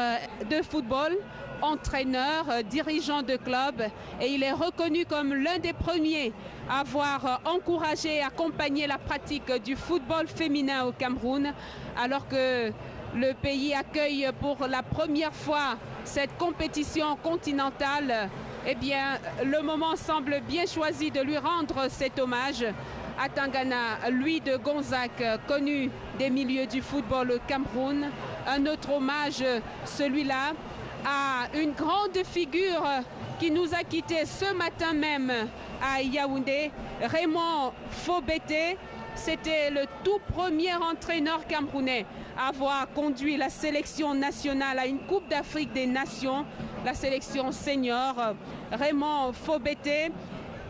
de football, entraîneur, dirigeant de club, et il est reconnu comme l'un des premiers à avoir encouragé et accompagné la pratique du football féminin au Cameroun, alors que le pays accueille pour la première fois cette compétition continentale. Eh bien, le moment semble bien choisi de lui rendre cet hommage à Tangana, lui de Gonzac, connu des milieux du football au Cameroun. Un autre hommage, celui-là, à une grande figure qui nous a quittés ce matin même à Yaoundé, Raymond Fobete. C'était le tout premier entraîneur camerounais à avoir conduit la sélection nationale à une Coupe d'Afrique des Nations, la sélection senior. Raymond Fobete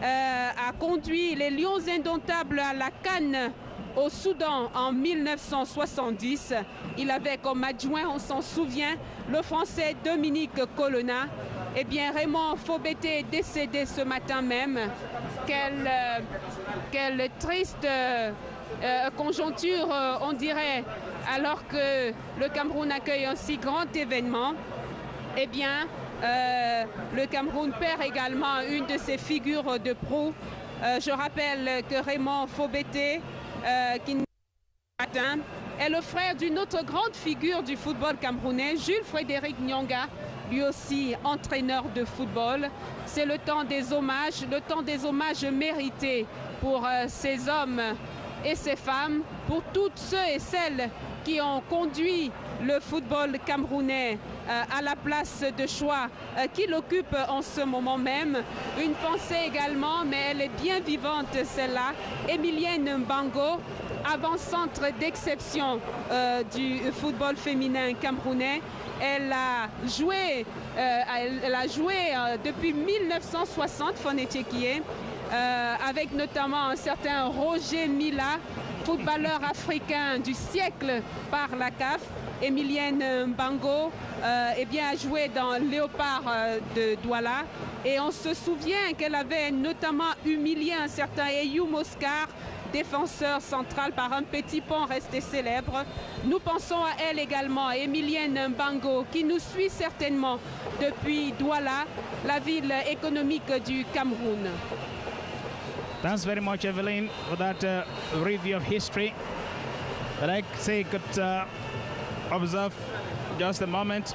a conduit les Lions indomptables à la CAN au Soudan en 1970. Il avait comme adjoint, on s'en souvient, le Français Dominique Colonna. Eh bien, Raymond Fobete est décédé ce matin même. Quelle triste conjoncture, on dirait, alors que le Cameroun accueille un si grand événement. Eh bien, le Cameroun perd également une de ses figures de proue. Je rappelle que Raymond Fobete, qui est le frère d'une autre grande figure du football camerounais, Jules Frédéric Nyonga, lui aussi entraîneur de football. C'est le temps des hommages mérités pour ces hommes et ces femmes, pour toutes ceux et celles qui ont conduit le football camerounais à la place de choix qu'il occupe en ce moment même. Une pensée également, mais elle est bien vivante celle-là, Emilienne Mbango, avant-centre d'exception du football féminin camerounais. Elle a joué depuis 1960, Fonétier qui est, avec notamment un certain Roger Mila, footballeur africain du siècle par la CAF. Emilienne Mbango a joué dans Léopard de Douala, et on se souvient qu'elle avait notamment humilié un certain Eyoum Oscar, défenseur central, par un petit pont resté célèbre. Nous pensons à elle également, Emilienne Mbango, qui nous suit certainement depuis Douala, la ville économique du Cameroun. Thanks very much, Evelyn, for that review of history. But I say could observe just a moment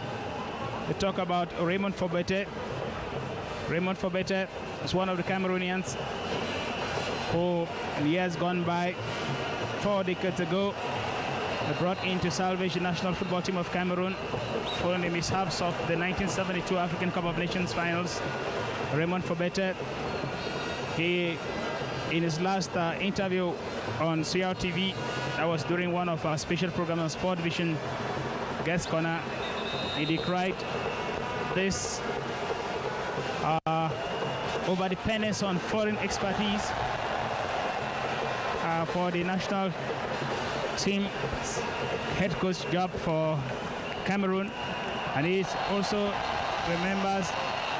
to talk about Raymond Fobete. Raymond Fobete is one of the Cameroonians who, in years gone by, 4 decades ago, brought into salvation national football team of Cameroon following the mishaps of the 1972 African Cup of Nations finals. Raymond Fobete, he, in his last interview on CR TV, that was during one of our special programs on Sport Vision Guest Corner, he decried this over dependence on foreign expertise for the national team head coach job for Cameroon, and he also remembers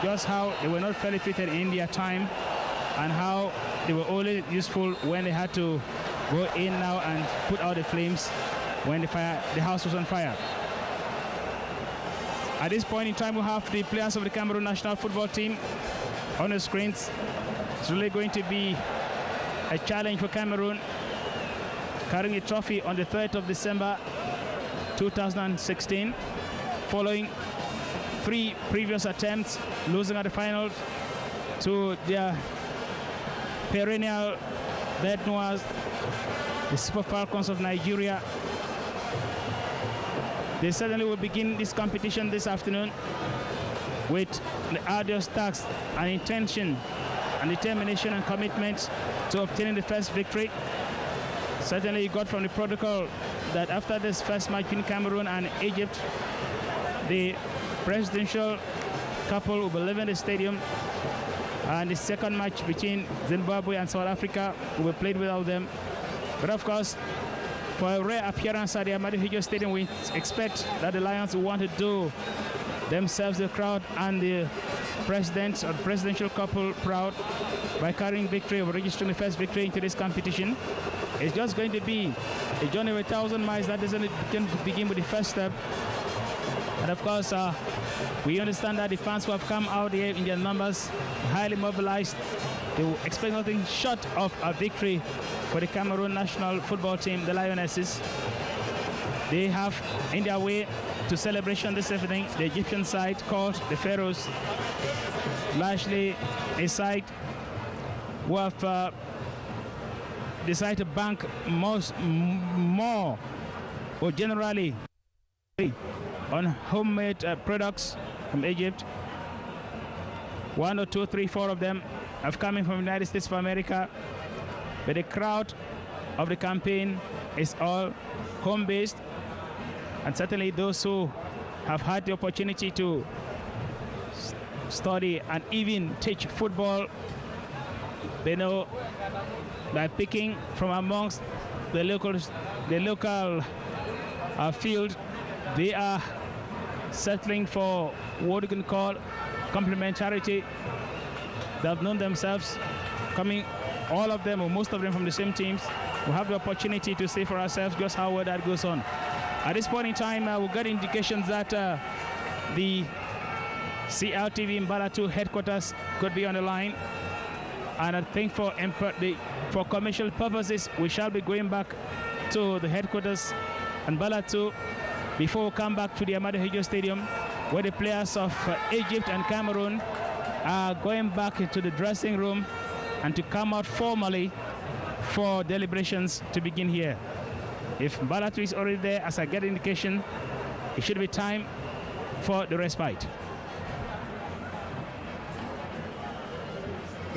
just how they were not fairly treated in their time and how they were only useful when they had to go in now and put out the flames when the house was on fire. At this point in time, we have the players of the Cameroon national football team on the screens. It's really going to be a challenge for Cameroon, carrying a trophy on the 3rd of December 2016, following 3 previous attempts, losing at the final to their perennial bad noirs, the Super Falcons of Nigeria. They certainly will begin this competition this afternoon. with the arduous task and intention and determination and commitment to obtaining the first victory. Certainly you got from the protocol that after this first match between Cameroon and Egypt, the presidential couple will be leaving the stadium, and the second match between Zimbabwe and South Africa will be played without them. But of course, for a rare appearance at the Ahmadu Hijo Stadium, we expect that the Lions will want to do themselves, the crowd, and the president or presidential couple proud by carrying victory or registering the first victory into this competition. It's just going to be a journey of 1,000 miles. That doesn't begin with the first step. And of course, we understand that the fans who have come out here in their numbers, highly mobilized, they will expect nothing short of a victory for the Cameroon national football team, the Lionesses. They have in their way to celebration this evening the Egyptian side called the Pharaohs, largely a side who have decided to bank more or generally on homemade products from Egypt. 1 or 2, 3, 4 of them have come in from the United States of America, but the crowd of the campaign is all home-based, and certainly those who have had the opportunity to study and even teach football, they know by picking from amongst the local field, they are settling for what you can call complementarity. They have known themselves, coming all of them or most of them from the same teams. We have the opportunity to see for ourselves just how well that goes on. At this point in time, we got indications that the CRTV in Mbala 2 headquarters could be on the line. And I think for commercial purposes, we shall be going back to the headquarters in Mbala 2 before we come back to the Ahmadu Hijo Stadium, where the players of Egypt and Cameroon are going back into the dressing room and to come out formally for deliberations to begin here. If Mbala 2 is already there, as I get indication, it should be time for the respite.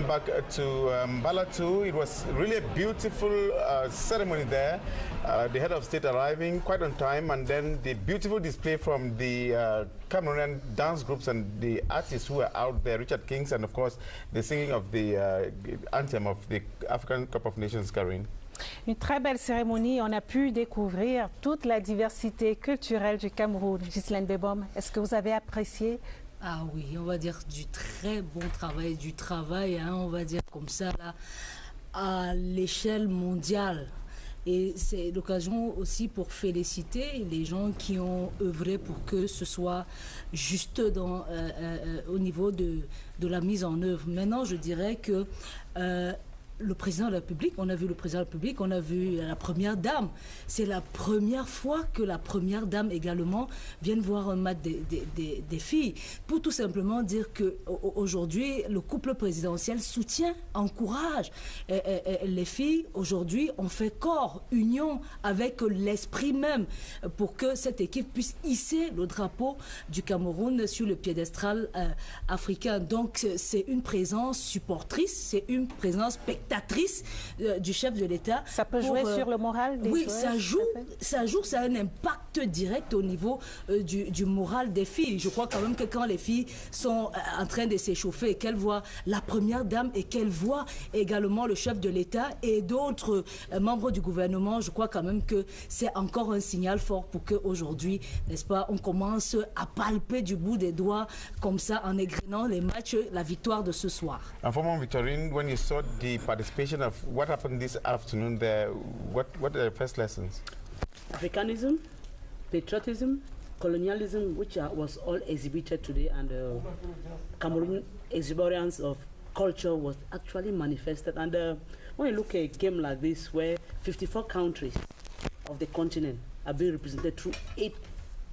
Back to Mbala 2, it was really a beautiful ceremony there. The head of state arriving quite on time, and then the beautiful display from the Cameroonian dance groups and the artists who were out there, Richard Kings, and of course the singing of the anthem of the African Cup of Nations, Karine. Une très belle cérémonie. On a pu découvrir toute la diversité culturelle du Cameroun. Ghislaine Bebom, est-ce que vous avez apprécié? Ah oui, on va dire du très bon travail, hein, on va dire comme ça, là, à l'échelle mondiale. Et c'est l'occasion aussi pour féliciter les gens qui ont œuvré pour que ce soit juste au niveau de la mise en œuvre. Maintenant, je dirais que le président de la République, on a vu le président de la République, on a vu la première dame. C'est la première fois que la première dame également vienne voir un match des filles. Pour tout simplement dire qu'aujourd'hui, le couple présidentiel soutient, encourage les filles. Aujourd'hui, on fait corps, union avec l'esprit même pour que cette équipe puisse hisser le drapeau du Cameroun sur le piédestal africain. Donc, c'est une présence supportrice, c'est une présence spectaculaire du chef de l'État. Ça peut jouer sur le moral des joueurs? Oui, ça a un impact direct au niveau du moral des filles. Je crois quand même que quand les filles sont en train de s'échauffer et qu'elles voient la première dame et qu'elles voient également le chef de l'État et d'autres membres du gouvernement, je crois quand même que c'est encore un signal fort pour qu'aujourd'hui, n'est-ce pas, on commence à palper du bout des doigts comme ça en égrenant les matchs, la victoire de ce soir. And for Victorine, when you saw the participation of what happened this afternoon there, what are the first lessons? Africanism, patriotism, colonialism, which was all exhibited today, and Cameroon exuberance of culture was actually manifested. And when you look at a game like this, where 54 countries of the continent are being represented through 8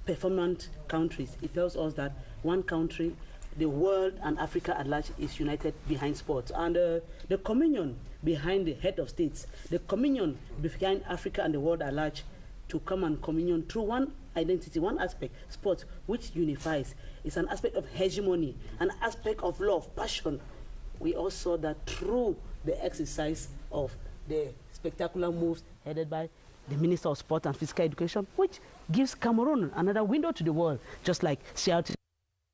performant countries, it tells us that one country, the world and Africa at large, is united behind sports. And the communion behind the head of states, the communion behind Africa and the world at large, to come and communion through one identity, one aspect, sport, which unifies. It's an aspect of hegemony, an aspect of love, passion. We all saw that through the exercise of the spectacular moves headed by the Minister of Sport and Physical Education, which gives Cameroon another window to the world, just like Seattle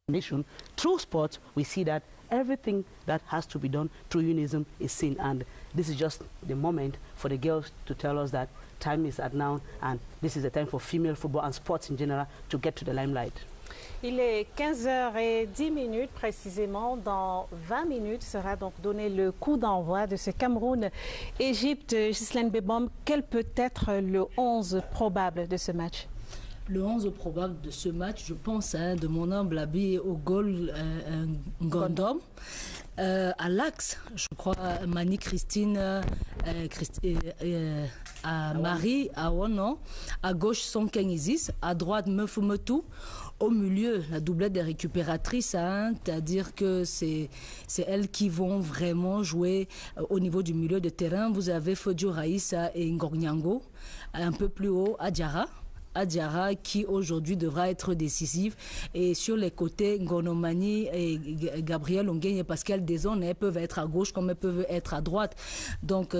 nation. Through sport, we see that everything that has to be done through unionism is seen, and this is just the moment for the girls to tell us that time is at now, and this is the time for female football and sports in general to get to the limelight. Il est 15h10 précisément. Dans 20 minutes sera donc donné le coup d'envoi de ce Cameroun-Égypte. Ghislaine Bebom, quel peut être le 11 probable de ce match? Le 11 probable de ce match, je pense, de mon humble avis, au goal Ngondom. À l'axe, je crois, Mani Christine, à Marie, à Wono. À gauche, Sonken Isis. À droite, Mefumetu. Au milieu, la doublette des récupératrices, c'est-à-dire que c'est elles qui vont vraiment jouer au niveau du milieu de terrain. Vous avez Fodjo Raïssa et Ngornyango. Un peu plus haut, Adjara qui aujourd'hui devra être décisive, et sur les côtés Ngonomani et Gabriel Onguegne et Pascal Deson, elles peuvent être à gauche comme elles peuvent être à droite. Donc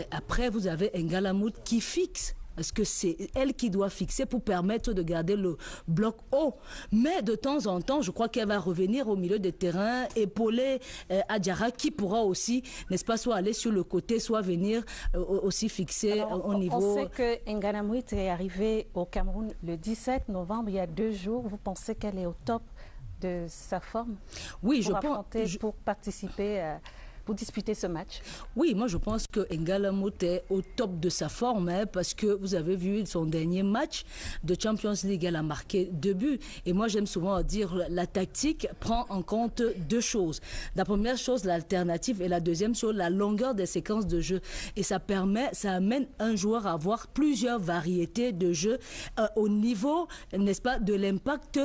après vous avez Ngalamout qui fixe, parce que c'est elle qui doit fixer pour permettre de garder le bloc haut. Mais de temps en temps, je crois qu'elle va revenir au milieu des terrains, épauler Adjara qui pourra aussi, n'est-ce pas, soit aller sur le côté, soit venir aussi fixer au niveau... On sait que Nganamout est arrivée au Cameroun le 17 novembre, il y a 2 jours. Vous pensez qu'elle est au top de sa forme? Oui, je pense... Pour participer... pour disputer ce match? Oui, moi je pense que Ngalamout est au top de sa forme, parce que vous avez vu son dernier match de Champions League, elle a marqué 2 buts. Et moi j'aime souvent dire la tactique prend en compte 2 choses. La première chose, l'alternative, et la deuxième chose, la longueur des séquences de jeu. Et ça amène un joueur à avoir plusieurs variétés de jeux au niveau, n'est-ce pas, de l'impact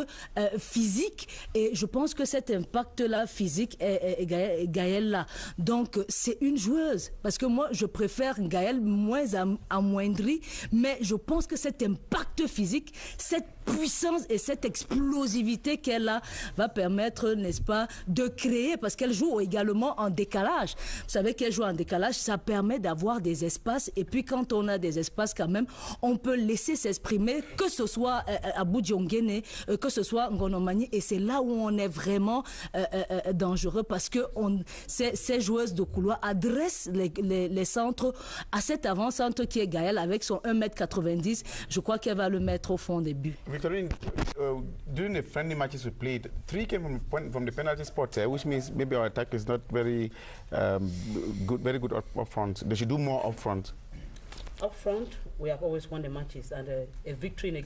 physique. Et je pense que cet impact-là physique est Gaël là. Donc c'est une joueuse, parce que moi je préfère Gaël moins amoindrie, mais je pense que cet impact physique, cette puissance et cette explosivité qu'elle a va permettre, n'est-ce pas, de créer, parce qu'elle joue également en décalage. Vous savez qu'elle joue en décalage, ça permet d'avoir des espaces, et puis quand on a des espaces quand même, on peut laisser s'exprimer, que ce soit Abou Diongene, que ce soit Ngonomani, et c'est là où on est vraiment dangereux, parce que ces joueuses de couloir adressent les centres à cet avant-centre qui est Gaël avec son 1,90 m. Je crois qu'elle va le mettre au fond des buts. Victorine, during the friendly matches we played, 3 came from the penalty spot, which means maybe our attack is not very good up front. They should do more up front. Up front, we have always won the matches, and a victory in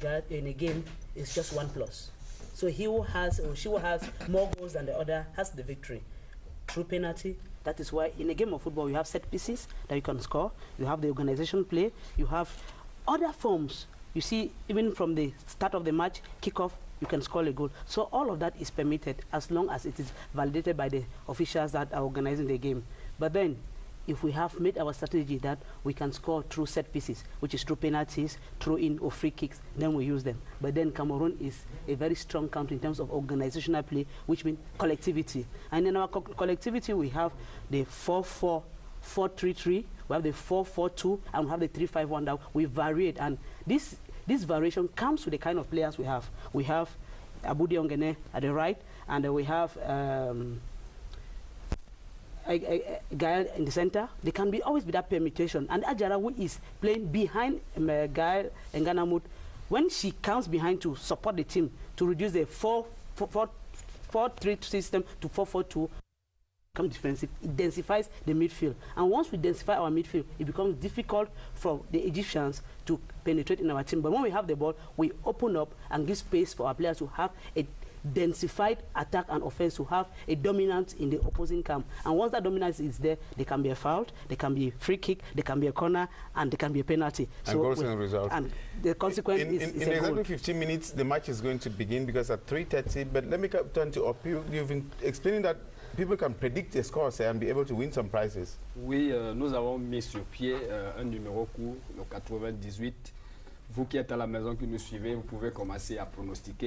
a game is just 1+. So he who has or she who has more goals than the other has the victory. Through penalty. That is why in a game of football you have set pieces that you can score, you have the organization play, you have other forms. You see, even from the start of the match, kickoff, you can score a goal. So all of that is permitted as long as it is validated by the officials that are organizing the game. But then, if we have made our strategy that we can score through set pieces, which is through penalties, throw-in or free kicks, then we use them. But then Cameroon is a very strong country in terms of organizational play, which means collectivity. And in our collectivity, we have the 4-4-4-3-3, we have the 4-4-2, and we have the 3-5-1 that we variate. And this variation comes with the kind of players we have. We have Abou Diongene at the right, and we have Gael in the center. There can always be that permutation. And Adjara, who is playing behind Gael and Ganamut, when she comes behind to support the team to reduce the 4-3 system to 4-4-2, become defensive, it densifies the midfield. And once we densify our midfield, it becomes difficult for the Egyptians to penetrate in our team. But when we have the ball, we open up and give space for our players to have a densified attack and offense, to have a dominance in the opposing camp. And once that dominance is there, there can be a foul, there can be a free kick, there can be a corner, and there can be a penalty. And goals and results. And the consequence is in exactly 15 minutes, the match is going to begin, because at 3:30, but let me turn to Opio. You've been explaining that people can predict the scores and be able to win some prizes. Oui, nous avons mis sur pied un numéro court, le 98, Vous qui êtes à la maison, qui nous suivez, vous pouvez commencer à pronostiquer.